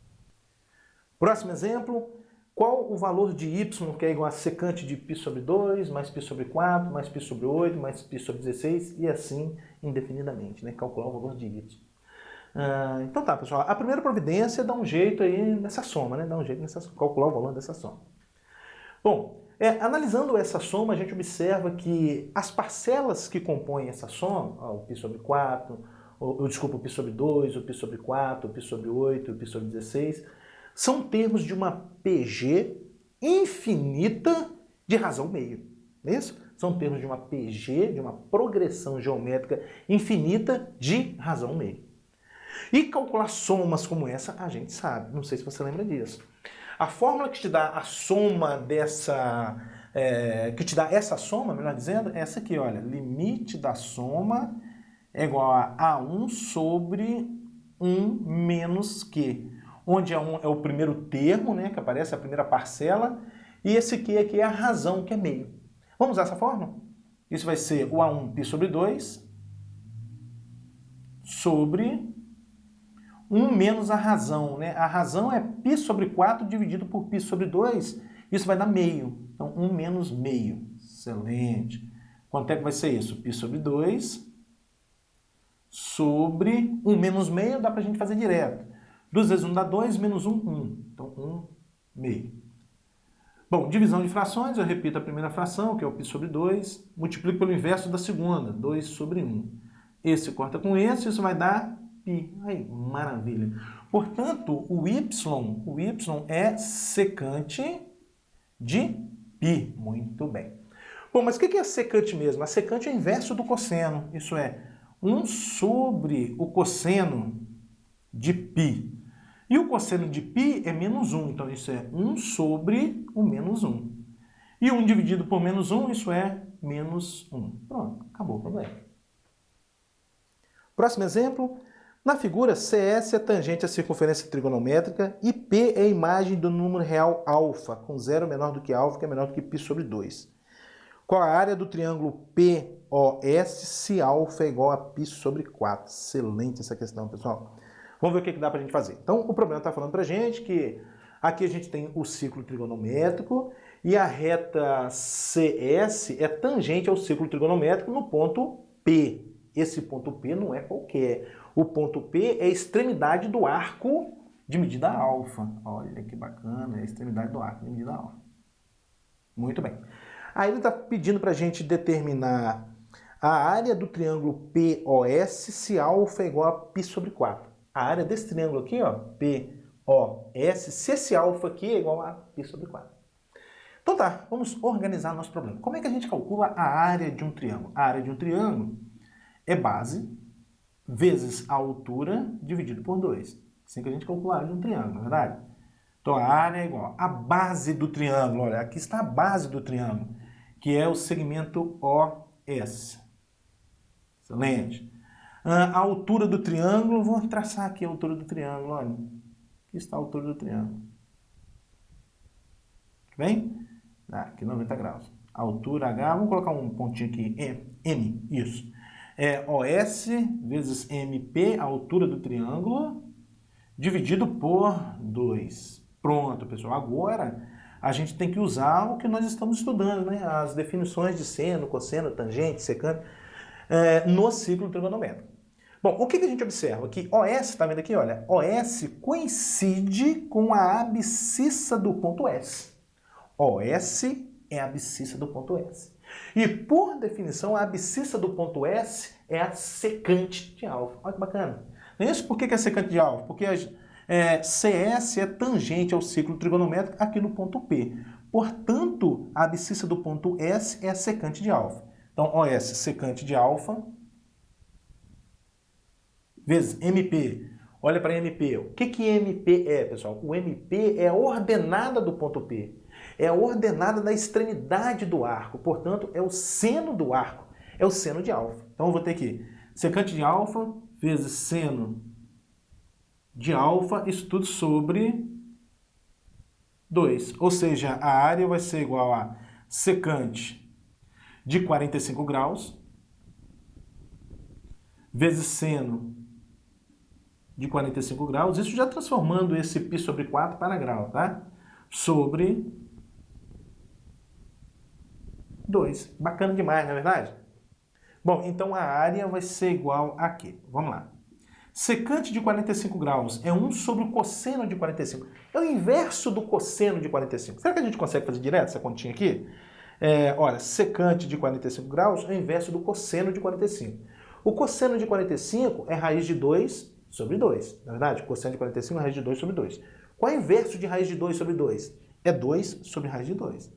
Próximo exemplo, qual o valor de y que é igual a secante de π sobre 2, mais π sobre 4, mais π sobre 8, mais π sobre 16 e assim indefinidamente, né? Calcular o valor de y. Então tá, pessoal, a primeira providência é dar um jeito aí nessa soma, né? Dá um jeito nessa calcular o valor dessa soma. Bom, analisando essa soma, a gente observa que as parcelas que compõem essa soma, o π sobre 4, o π sobre 2, o π sobre 4, o π sobre 8, o π sobre 16, são termos de uma PG infinita de razão meio. Não é isso? São termos de uma PG, de uma progressão geométrica infinita de razão meio. E calcular somas como essa, a gente sabe. Não sei se você lembra disso. A fórmula que te dá a soma dessa... que te dá essa soma, melhor dizendo, é essa aqui, olha. Limite da soma é igual a A1 sobre 1 menos Q. Onde A1 é o primeiro termo, né, que aparece, a primeira parcela, e esse Q aqui é a razão, que é meio. Vamos usar essa fórmula? Isso vai ser o A1 π sobre 2 sobre 1 menos a razão, né? A razão é π sobre 4 dividido por π sobre 2, isso vai dar meio. Então, 1 menos meio. Excelente. Quanto é que vai ser isso? π sobre 2 sobre 1 menos meio, dá pra gente fazer direto. 2 vezes 1 dá 2, menos 1, 1. Então, 1 meio. Bom, divisão de frações, eu repito a primeira fração, que é o π sobre 2, multiplico pelo inverso da segunda, 2 sobre 1. Esse corta com esse, isso vai dar π. Aí, maravilha. Portanto, o y é secante de π. Muito bem. Bom, mas o que é a secante mesmo? A secante é o inverso do cosseno, isso é 1 sobre o cosseno de π. E o cosseno de π é menos 1, então isso é 1 sobre o menos 1. E 1 dividido por menos 1, isso é menos 1. Pronto, acabou o problema. Próximo exemplo. Na figura, CS é tangente à circunferência trigonométrica e P é a imagem do número real alfa, com 0 menor do que alfa, que é menor do que π sobre 2. Qual a área do triângulo POS se alfa é igual a π sobre 4? Excelente essa questão, pessoal. Vamos ver o que dá para a gente fazer. Então, o problema está falando para a gente que aqui a gente tem o círculo trigonométrico e a reta CS é tangente ao círculo trigonométrico no ponto P. Esse ponto P não é qualquer. O ponto P é a extremidade do arco de medida alfa. Olha que bacana, é a extremidade do arco de medida alfa. Muito bem. Aí ele está pedindo para a gente determinar a área do triângulo POS se alfa é igual a π sobre 4. A área desse triângulo aqui, ó, POS, se esse alfa aqui é igual a π sobre 4. Então tá, vamos organizar nosso problema. Como é que a gente calcula a área de um triângulo? A área de um triângulo é base vezes a altura dividido por 2. Assim que a gente calcula a área de um triângulo, não é verdade? Então a área é igual à base do triângulo. Olha, aqui está a base do triângulo, que é o segmento OS. Excelente. A altura do triângulo, vou traçar aqui a altura do triângulo, olha. Aqui está a altura do triângulo. Bem? Aqui 90 graus. A altura H, vamos colocar um pontinho aqui, M, isso. É OS vezes MP, a altura do triângulo, dividido por 2. Pronto, pessoal. Agora a gente tem que usar o que nós estamos estudando, né? As definições de seno, cosseno, tangente, secante, no ciclo trigonométrico. Bom, o que a gente observa? Que OS, está vendo aqui? Olha, OS coincide com a abscissa do ponto S. OS é a abscissa do ponto S. E, por definição, a abscissa do ponto S é a secante de alfa. Olha que bacana. Não é isso? Por que é secante de alfa? Porque CS é tangente ao ciclo trigonométrico aqui no ponto P. Portanto, a abscissa do ponto S é a secante de alfa. Então, OS secante de alfa vezes MP. Olha para MP. O que MP é, pessoal? O MP é a ordenada do ponto P. É a ordenada da extremidade do arco. Portanto, é o seno do arco. É o seno de alfa. Então, eu vou ter aqui secante de alfa vezes seno de alfa, isso tudo sobre 2. Ou seja, a área vai ser igual a secante de 45 graus vezes seno de 45 graus, isso já transformando esse π sobre 4 para grau, tá? Sobre 2. Bacana demais, não é verdade? Bom, então a área vai ser igual a quê? Vamos lá. Secante de 45 graus é 1 sobre o cosseno de 45. É o inverso do cosseno de 45. Será que a gente consegue fazer direto essa continha aqui? Olha, secante de 45 graus é o inverso do cosseno de 45. O cosseno de 45 é raiz de 2 sobre 2. Na verdade, o cosseno de 45 é raiz de 2 sobre 2. Qual é o inverso de raiz de 2 sobre 2? É 2 sobre raiz de 2.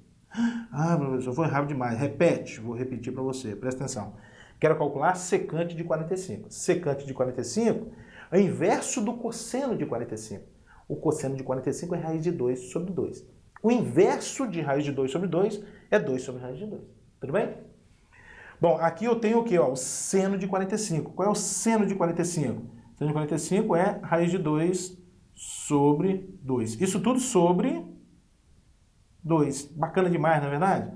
Ah, professor, foi rápido demais. Repete, vou repetir para você, presta atenção. Quero calcular secante de 45. Secante de 45 é o inverso do cosseno de 45. O cosseno de 45 é raiz de 2 sobre 2. O inverso de raiz de 2 sobre 2 é 2 sobre raiz de 2. Tudo bem? Bom, aqui eu tenho o quê? O seno de 45. Qual é o seno de 45? O seno de 45 é raiz de 2 sobre 2. Isso tudo sobre 2. Bacana demais, não é verdade?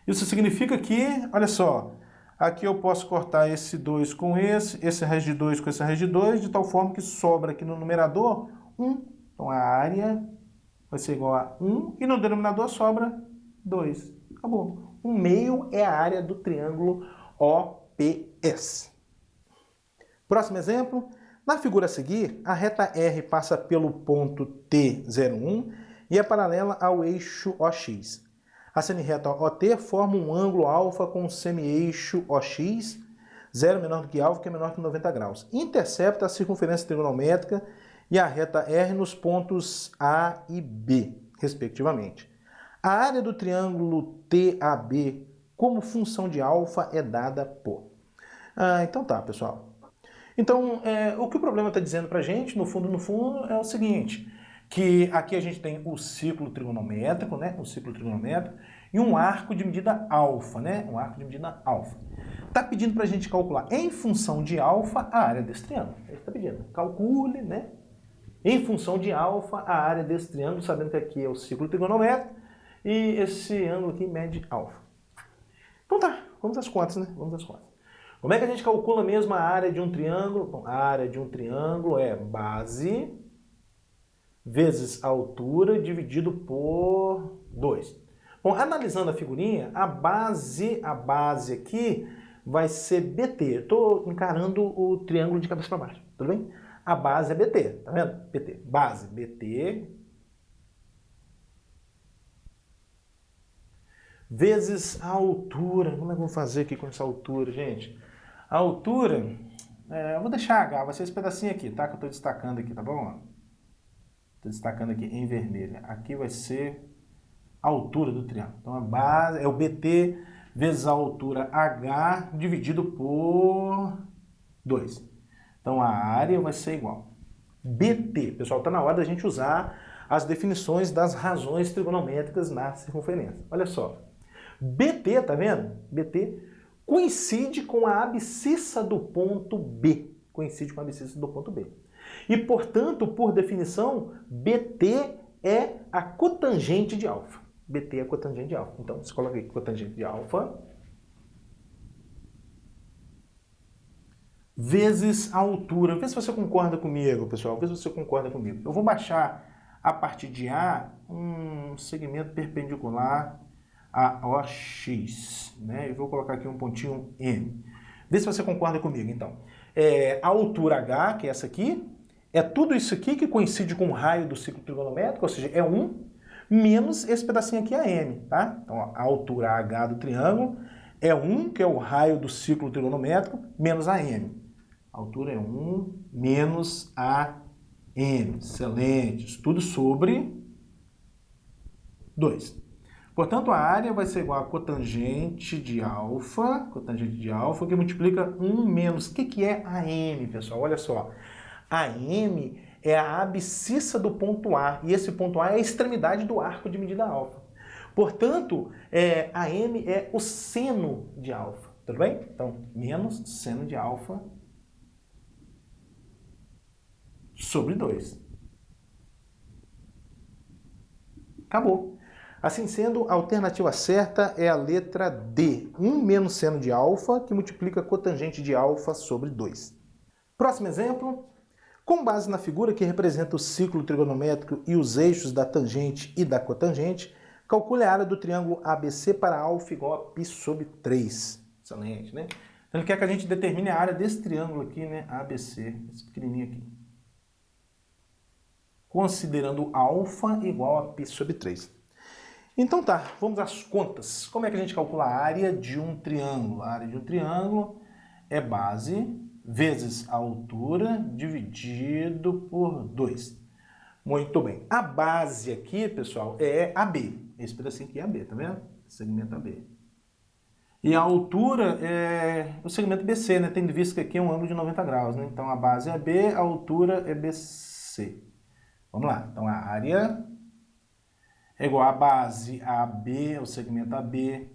Isso significa que, olha só, aqui eu posso cortar esse 2 com esse raiz de 2 com esse raiz de 2, de tal forma que sobra aqui no numerador 1. Então a área vai ser igual a 1 e no denominador sobra 2. Acabou. 1/2 é a área do triângulo OPS. Próximo exemplo. Na figura a seguir, a reta R passa pelo ponto T01 e é paralela ao eixo OX. A semirreta OT forma um ângulo alfa com o semi-eixo OX, 0 menor do que alfa, que é menor que 90 graus. Intercepta a circunferência trigonométrica e a reta R nos pontos A e B, respectivamente. A área do triângulo TAB como função de alfa é dada por... então tá, pessoal. Então, o que o problema está dizendo para a gente, no fundo, é o seguinte, que aqui a gente tem o ciclo trigonométrico, né? O ciclo trigonométrico e um arco de medida alfa, né? Um arco de medida alfa. Está pedindo para a gente calcular em função de alfa a área desse triângulo. Ele está pedindo, calcule, né? Em função de alfa a área desse triângulo, sabendo que aqui é o ciclo trigonométrico e esse ângulo aqui mede alfa. Então tá, vamos às contas, né? Vamos às contas. Como é que a gente calcula mesmo a área de um triângulo? Bom, a área de um triângulo é base vezes a altura dividido por 2. Bom, analisando a figurinha, a base aqui vai ser BT. Estou encarando o triângulo de cabeça para baixo, tudo bem? A base é BT, tá vendo? BT. Base, BT, vezes a altura. Como é que eu vou fazer aqui com essa altura, gente? A altura, eu vou deixar H, vai ser esse pedacinho aqui, tá? Que eu estou destacando aqui, tá bom? Estou destacando aqui em vermelho. Aqui vai ser a altura do triângulo. Então a base é o BT vezes a altura H dividido por 2. Então a área vai ser igual. BT, pessoal, está na hora da gente usar as definições das razões trigonométricas na circunferência. Olha só. BT, tá vendo? BT coincide com a abscissa do ponto B. Coincide com a abscissa do ponto B. E, portanto, por definição, BT é a cotangente de alfa. BT é a cotangente de alfa. Então, você coloca aqui cotangente de alfa vezes a altura. Vê se você concorda comigo, pessoal. Vê se você concorda comigo. Eu vou baixar a partir de A um segmento perpendicular a OX, né? Eu vou colocar aqui um pontinho M. Vê se você concorda comigo, então. A altura H, que é essa aqui, é tudo isso aqui que coincide com o raio do ciclo trigonométrico, ou seja, é 1, menos esse pedacinho aqui é M, tá? Então, a altura H do triângulo é 1, que é o raio do ciclo trigonométrico, menos a M. A altura é 1 menos a M. Excelente. Isso tudo sobre 2. Portanto, a área vai ser igual a cotangente de alfa, que multiplica 1 menos. O que é a M, pessoal? Olha só. A M é a abscissa do ponto A, e esse ponto A é a extremidade do arco de medida alfa. Portanto, a M é o seno de alfa, tudo bem? Então, menos seno de alfa sobre 2. Acabou. Assim sendo, a alternativa certa é a letra D, 1 menos seno de alfa, que multiplica cotangente de alfa sobre 2. Próximo exemplo. Com base na figura que representa o ciclo trigonométrico e os eixos da tangente e da cotangente, calcule a área do triângulo ABC para alfa igual a π sobre 3. Excelente, né? Então ele quer que a gente determine a área desse triângulo aqui, né? ABC, esse pequenininho aqui. Considerando alfa igual a π sobre 3. Então tá, vamos às contas. Como é que a gente calcula a área de um triângulo? A área de um triângulo é base vezes a altura dividido por 2. Muito bem. A base aqui, pessoal, é AB. Esse pedacinho aqui é AB, tá vendo? Segmento AB. E a altura é o segmento BC, né? Tendo visto que aqui é um ângulo de 90 graus, né? Então a base é AB, a altura é BC. Vamos lá. Então a área é igual a base AB, o segmento AB,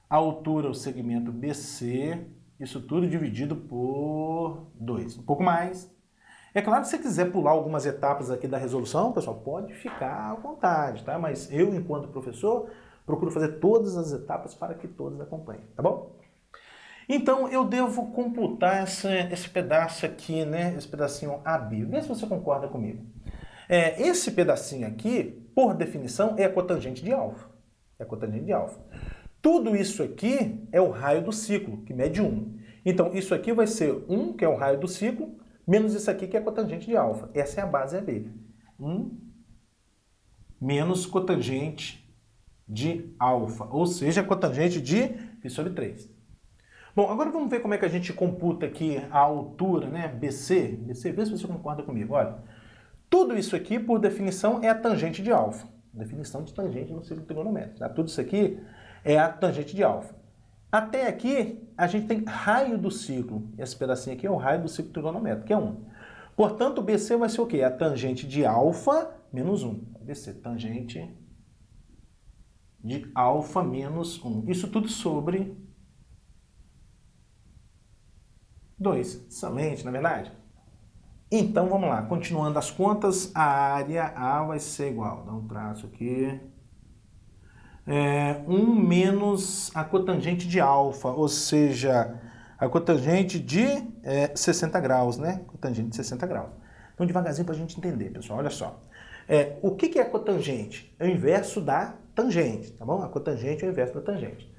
a altura, o segmento BC, isso tudo dividido por 2. Um pouco mais. É claro que se você quiser pular algumas etapas aqui da resolução, pessoal, pode ficar à vontade, tá? Mas eu, enquanto professor, procuro fazer todas as etapas para que todos acompanhem, tá bom? Então, eu devo computar esse pedaço aqui, né? Esse pedacinho AB. Vê se você concorda comigo. Esse pedacinho aqui, por definição, é a cotangente de alfa. É a cotangente de alfa. Tudo isso aqui é o raio do ciclo, que mede 1. Então, isso aqui vai ser 1, que é o raio do ciclo, menos isso aqui, que é a cotangente de alfa. Essa é a base AB. 1 menos cotangente de alfa, ou seja, a cotangente de π sobre 3. Bom, agora vamos ver como é que a gente computa aqui a altura, né? BC. BC, vê se você concorda comigo. Olha, tudo isso aqui, por definição, é a tangente de alfa. Definição de tangente no ciclo trigonométrico. Tá? Tudo isso aqui é a tangente de alfa. Até aqui, a gente tem raio do ciclo. Esse pedacinho aqui é o raio do ciclo trigonométrico, que é 1. Portanto, BC vai ser o quê? A tangente de alfa menos 1. BC, tangente de alfa menos 1. Isso tudo sobre 2. Excelente, não é verdade? Então, vamos lá. Continuando as contas, a área A vai ser igual. Dá um traço aqui. 1 menos a cotangente de alfa, ou seja, a cotangente de 60 graus, né? Cotangente de 60 graus. Então, devagarzinho para a gente entender, pessoal. Olha só. O que é a cotangente? É o inverso da tangente, tá bom? A cotangente é o inverso da tangente.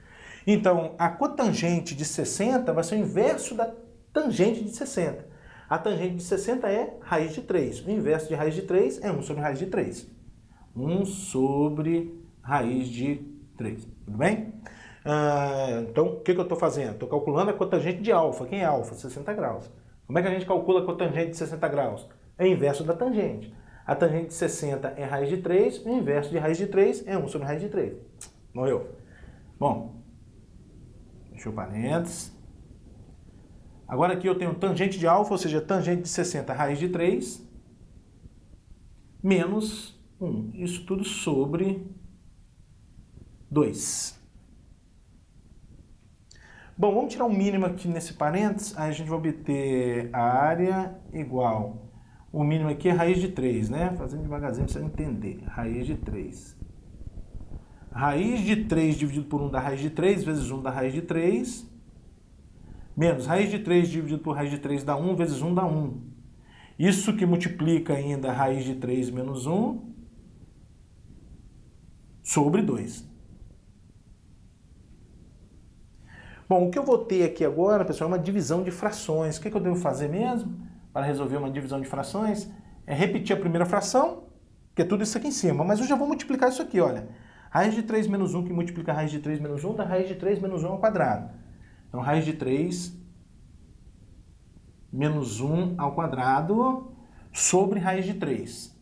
Então, a cotangente de 60 vai ser o inverso da tangente de 60. A tangente de 60 é raiz de 3. O inverso de raiz de 3 é 1 sobre raiz de 3. 1 sobre raiz de 3. Tudo bem? Então, o que eu estou fazendo? Estou calculando a cotangente de alfa. Quem é alfa? 60 graus. Como é que a gente calcula a cotangente de 60 graus? É o inverso da tangente. A tangente de 60 é raiz de 3, o inverso de raiz de 3 é 1 sobre raiz de 3. Morreu. Bom, fechou parênteses. Agora aqui eu tenho tangente de alfa, ou seja, tangente de 60, raiz de 3, menos 1. Isso tudo sobre 2. Bom, vamos tirar o mínimo aqui nesse parênteses, aí a gente vai obter a área igual. O mínimo aqui é raiz de 3, né? Fazendo devagarzinho para você entender. Raiz de 3. Raiz de 3 dividido por 1 da raiz de 3, vezes 1 da raiz de 3, menos raiz de 3 dividido por raiz de 3 dá 1, vezes 1 dá 1. Isso que multiplica ainda raiz de 3 menos 1 sobre 2. Bom, o que eu vou ter aqui agora, pessoal, é uma divisão de frações. O que eu devo fazer mesmo para resolver uma divisão de frações? É repetir a primeira fração, que é tudo isso aqui em cima, mas eu já vou multiplicar isso aqui, olha. Raiz de 3 menos 1 que multiplica raiz de 3 menos 1 dá raiz de 3 menos 1 ao quadrado. Então, raiz de 3 menos 1 ao quadrado sobre raiz de 3.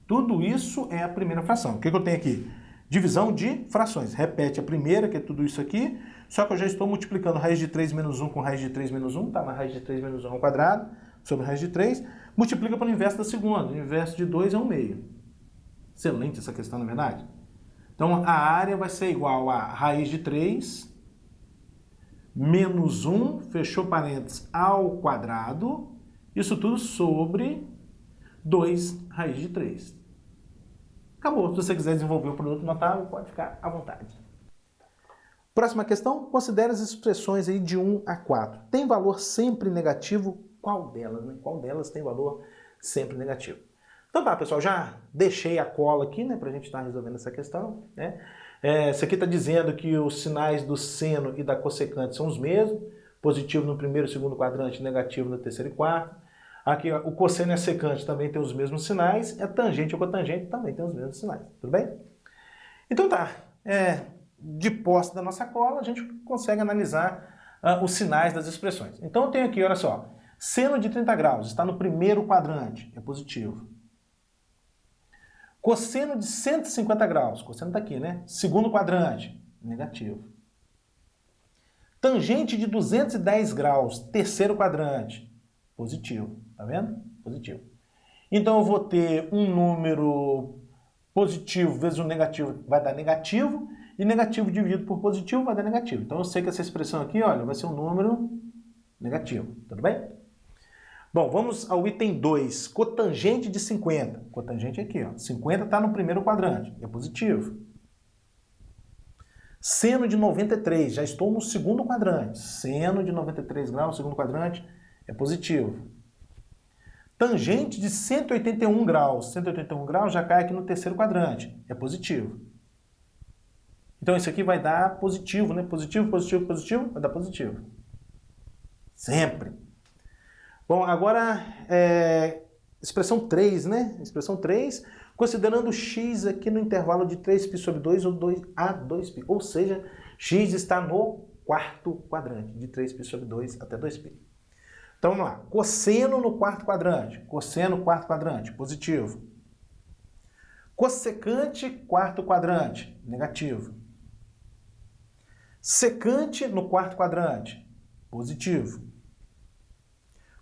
Tudo isso é a primeira fração. O que eu tenho aqui? Divisão de frações. Repete a primeira, que é tudo isso aqui, só que eu já estou multiplicando raiz de 3 menos 1 com raiz de 3 menos 1, tá? Na raiz de 3 menos 1 ao quadrado sobre raiz de 3. Multiplica pelo inverso da segunda. O inverso de 2 é 1 meio. Excelente essa questão, na verdade. Então, a área vai ser igual a raiz de 3 menos 1, fechou parênteses, ao quadrado, isso tudo sobre 2 raiz de 3. Acabou. Se você quiser desenvolver o produto notável, pode ficar à vontade. Próxima questão, considere as expressões aí de 1 a 4. Tem valor sempre negativo? Qual delas, né? Qual delas tem valor sempre negativo? Então tá, pessoal, já deixei a cola aqui, né, pra gente estar resolvendo essa questão, né? Isso aqui está dizendo que os sinais do seno e da cossecante são os mesmos, positivo no primeiro e segundo quadrante, negativo no terceiro e quarto. Aqui ó, o cosseno e a secante também tem os mesmos sinais, a tangente e o cotangente também tem os mesmos sinais, tudo bem? Então tá, de posse da nossa cola, a gente consegue analisar os sinais das expressões. Então eu tenho aqui, olha só, seno de 30 graus está no primeiro quadrante, é positivo. Cosseno de 150 graus, cosseno está aqui, né? Segundo quadrante, negativo. Tangente de 210 graus, terceiro quadrante, positivo. Tá vendo? Positivo. Então eu vou ter um número positivo vezes um negativo vai dar negativo, e negativo dividido por positivo vai dar negativo. Então eu sei que essa expressão aqui, olha, vai ser um número negativo. Tudo bem? Bom, vamos ao item 2, cotangente de 50. Cotangente aqui, ó. 50 está no primeiro quadrante, é positivo. Seno de 93, já estou no segundo quadrante. Seno de 93 graus, segundo quadrante, é positivo. Tangente de 181 graus. 181 graus já cai aqui no terceiro quadrante, é positivo. Então isso aqui vai dar positivo, né? Positivo, positivo, positivo, vai dar positivo. Sempre. Bom, agora, expressão 3, né? Expressão 3, considerando x aqui no intervalo de 3π sobre 2 ou 2 a 2π. Ou seja, x está no quarto quadrante, de 3π sobre 2 até 2π. Então, vamos lá. Cosseno no quarto quadrante. Cosseno, quarto quadrante, positivo. Cossecante, quarto quadrante, negativo. Secante no quarto quadrante, positivo.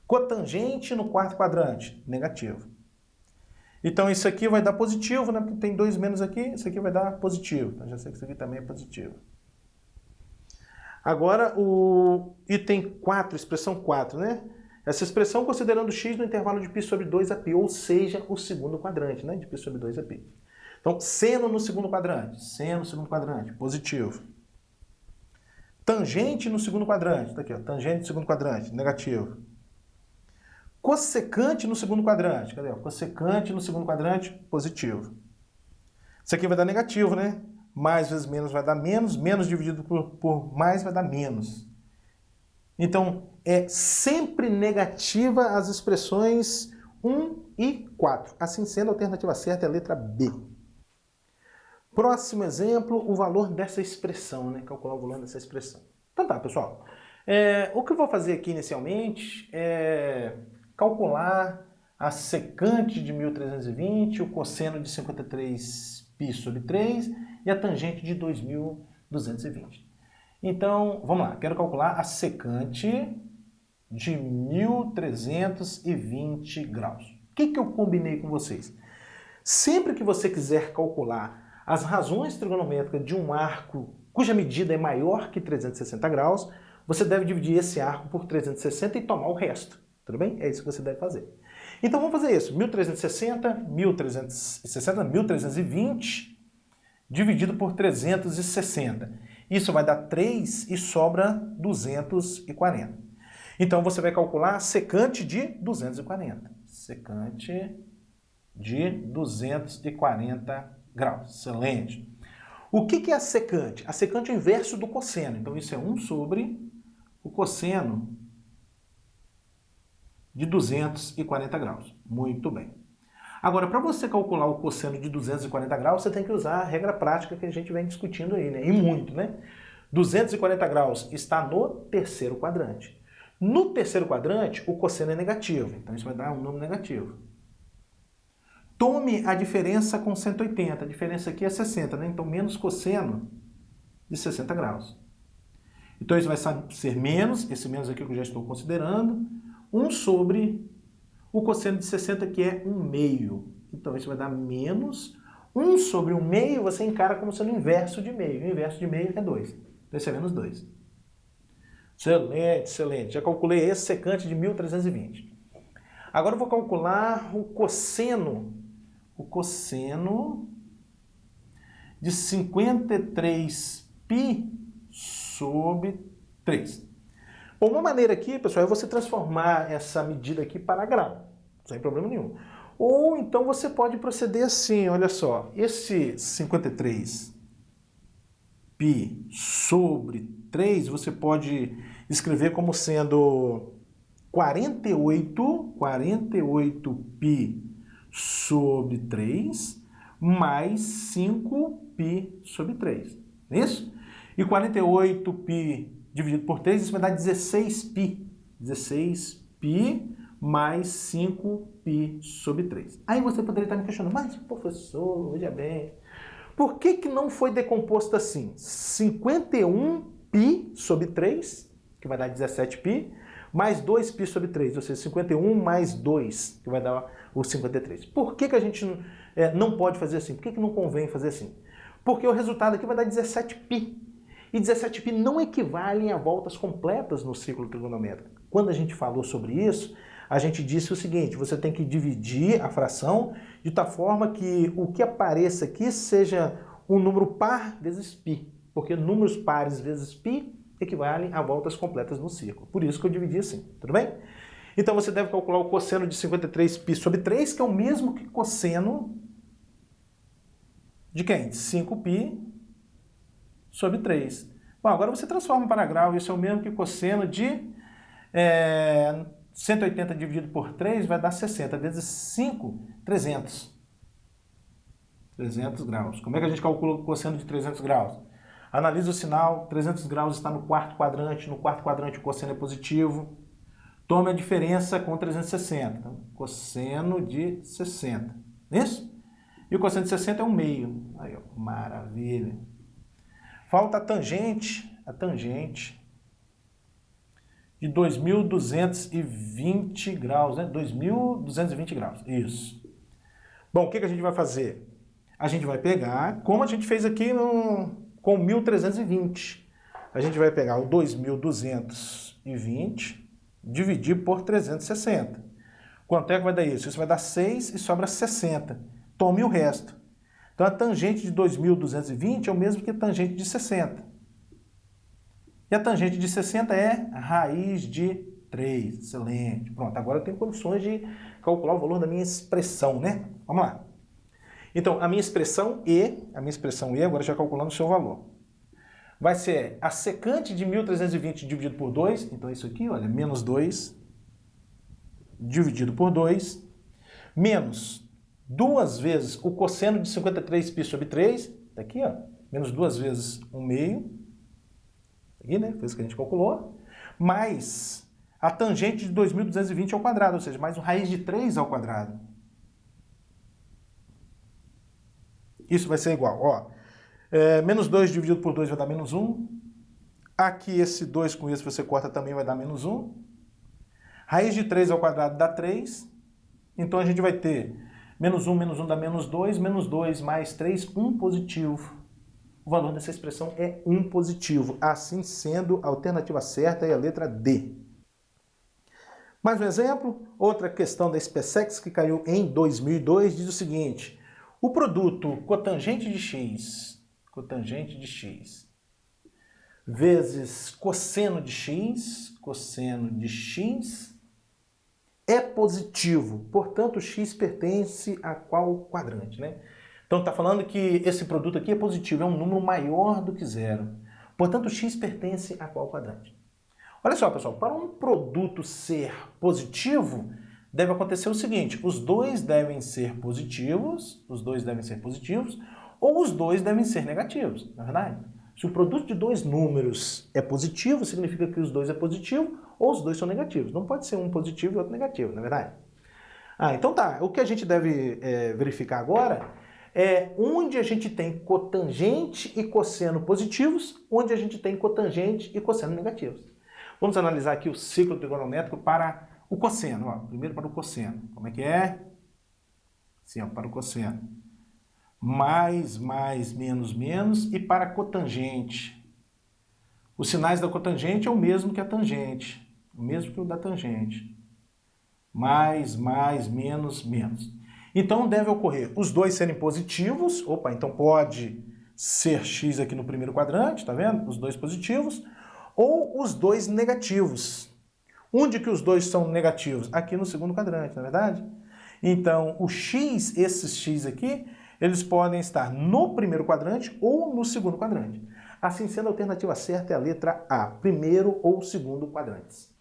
Cotangente no quarto quadrante, negativo. Então isso aqui vai dar positivo, né? Porque tem 2 menos aqui, isso aqui vai dar positivo. Então já sei que isso aqui também é positivo. Agora o item 4, expressão 4, né? Essa expressão considerando x no intervalo de π sobre 2 a π, ou seja, o segundo quadrante, né? De π sobre 2 a π. Então, seno no segundo quadrante, positivo. Tangente no segundo quadrante, tá aqui, ó, tangente no segundo quadrante, negativo. Cossecante no segundo quadrante, cadê? Cossecante no segundo quadrante, positivo. Isso aqui vai dar negativo, né? mais vezes menos vai dar menos, menos dividido por mais vai dar menos. Então, é sempre negativa as expressões 1 e 4. Assim sendo, a alternativa certa é a letra B. Próximo exemplo, o valor dessa expressão, né? Calcular o valor dessa expressão. Então tá, pessoal. O que eu vou fazer aqui inicialmente é calcular a secante de 1320, o cosseno de 53π sobre 3 e a tangente de 2220. Então, vamos lá. Quero calcular a secante de 1320 graus. O que eu combinei com vocês? Sempre que você quiser calcular as razões trigonométricas de um arco cuja medida é maior que 360 graus, você deve dividir esse arco por 360 e tomar o resto. Tudo bem? É isso que você deve fazer. Então vamos fazer isso. 1320 dividido por 360. Isso vai dar 3 e sobra 240. Então você vai calcular a secante de 240. Secante de 240 graus. Excelente. O que é a secante? A secante é o inverso do cosseno. Então isso é 1 sobre o cosseno de 240 graus. Muito bem. Agora, para você calcular o cosseno de 240 graus, você tem que usar a regra prática que a gente vem discutindo aí, né? E muito, né? 240 graus está no terceiro quadrante. No terceiro quadrante, o cosseno é negativo. Então isso vai dar um número negativo. Tome a diferença com 180. A diferença aqui é 60, né? Então menos cosseno de 60 graus. Então isso vai ser menos, esse menos aqui que eu já estou considerando, 1 sobre o cosseno de 60, que é 1/2. Então isso vai dar menos 1 sobre 1/2, você encara como sendo o inverso de meio. O inverso de meio é 2. Então isso é menos 2. Excelente, excelente. Já calculei esse secante de 1320. Agora eu vou calcular o cosseno de 53π sobre 3. Bom, uma maneira aqui, pessoal, é você transformar essa medida aqui para grau, sem problema nenhum. Ou então você pode proceder assim, olha só, esse 53π sobre 3, você pode escrever como sendo 48π sobre 3 mais 5π sobre 3. Não é isso? E 48π dividido por 3, isso vai dar 16π. 16π mais 5π sobre 3. Aí você poderia estar me questionando, mas professor, veja bem, por que não foi decomposto assim? 51π sobre 3, que vai dar 17π, mais 2π sobre 3, ou seja, 51 mais 2, que vai dar o 53. Por que a gente não pode fazer assim? Por que não convém fazer assim? Porque o resultado aqui vai dar 17π. E 17π não equivalem a voltas completas no ciclo trigonométrico. Quando a gente falou sobre isso, a gente disse o seguinte, você tem que dividir a fração de tal forma que o que apareça aqui seja um número par vezes π, porque números pares vezes π equivalem a voltas completas no ciclo. Por isso que eu dividi assim, tudo bem? Então você deve calcular o cosseno de 53π sobre 3, que é o mesmo que cosseno de quem? De 5π sobre 3. Bom, agora você transforma para grau, isso é o mesmo que cosseno de 180 dividido por 3 vai dar 60, vezes 5, 300. 300 graus. Como é que a gente calcula o cosseno de 300 graus? Analisa o sinal, 300 graus está no quarto quadrante o cosseno é positivo. Tome a diferença com 360, então, cosseno de 60, isso? E o cosseno de 60 é 1/2. Aí, ó, maravilha. Falta a tangente de 2220 graus, né? 2220 graus, isso. Bom, o que a gente vai fazer? A gente vai pegar, como a gente fez aqui com 1320, a gente vai pegar o 2220, dividir por 360. Quanto é que vai dar isso? Isso vai dar 6 e sobra 60. Tome o resto. Então a tangente de 2220 é o mesmo que a tangente de 60. E a tangente de 60 é raiz de 3. Excelente. Pronto, agora eu tenho condições de calcular o valor da minha expressão, né? Vamos lá. Então, a minha expressão E, agora já calculando o seu valor, vai ser a secante de 1.320 dividido por 2, então isso aqui, olha, menos 2, dividido por 2, menos 2 vezes o cosseno de 53π sobre 3, tá aqui, ó, menos 2 vezes 1/2, aqui, né, foi isso que a gente calculou, mais a tangente de 2.220 ao quadrado, ou seja, mais uma raiz de 3 ao quadrado. Isso vai ser igual, ó, menos 2 dividido por 2 vai dar menos 1, aqui esse 2 com esse você corta também vai dar menos 1, raiz de 3 ao quadrado dá 3, então a gente vai ter menos 1 dá menos 2 mais 3, 1 positivo. O valor dessa expressão é 1 positivo, assim sendo a alternativa certa é a letra D. Mais um exemplo, outra questão da SpaceX que caiu em 2002, diz o seguinte: o produto cotangente de x vezes cosseno de x é positivo, portanto x pertence a qual quadrante, né? Então está falando que esse produto aqui é positivo, é um número maior do que zero, portanto x pertence a qual quadrante? Olha só, pessoal, para um produto ser positivo, deve acontecer o seguinte: os dois devem ser positivos, ou os dois devem ser negativos, não é verdade? Se o produto de dois números é positivo, significa que os dois é positivo, ou os dois são negativos. Não pode ser um positivo e outro negativo, não é verdade? Então tá, o que a gente deve verificar agora é onde a gente tem cotangente e cosseno positivos, onde a gente tem cotangente e cosseno negativos. Vamos analisar aqui o ciclo trigonométrico para o cosseno. Ó. Primeiro para o cosseno. Como é que é? Assim, ó, para o cosseno. Mais, menos, menos. E para a cotangente. Os sinais da cotangente é o mesmo que a tangente. O mesmo que o da tangente. Mais, menos, menos. Então deve ocorrer os dois serem positivos. Opa, então pode ser x aqui no primeiro quadrante, tá vendo? Os dois positivos. Ou os dois negativos. Onde que os dois são negativos? Aqui no segundo quadrante, não é verdade? Então, o x, esses x aqui, eles podem estar no primeiro quadrante ou no segundo quadrante. Assim sendo, a alternativa certa é a letra A, primeiro ou segundo quadrantes.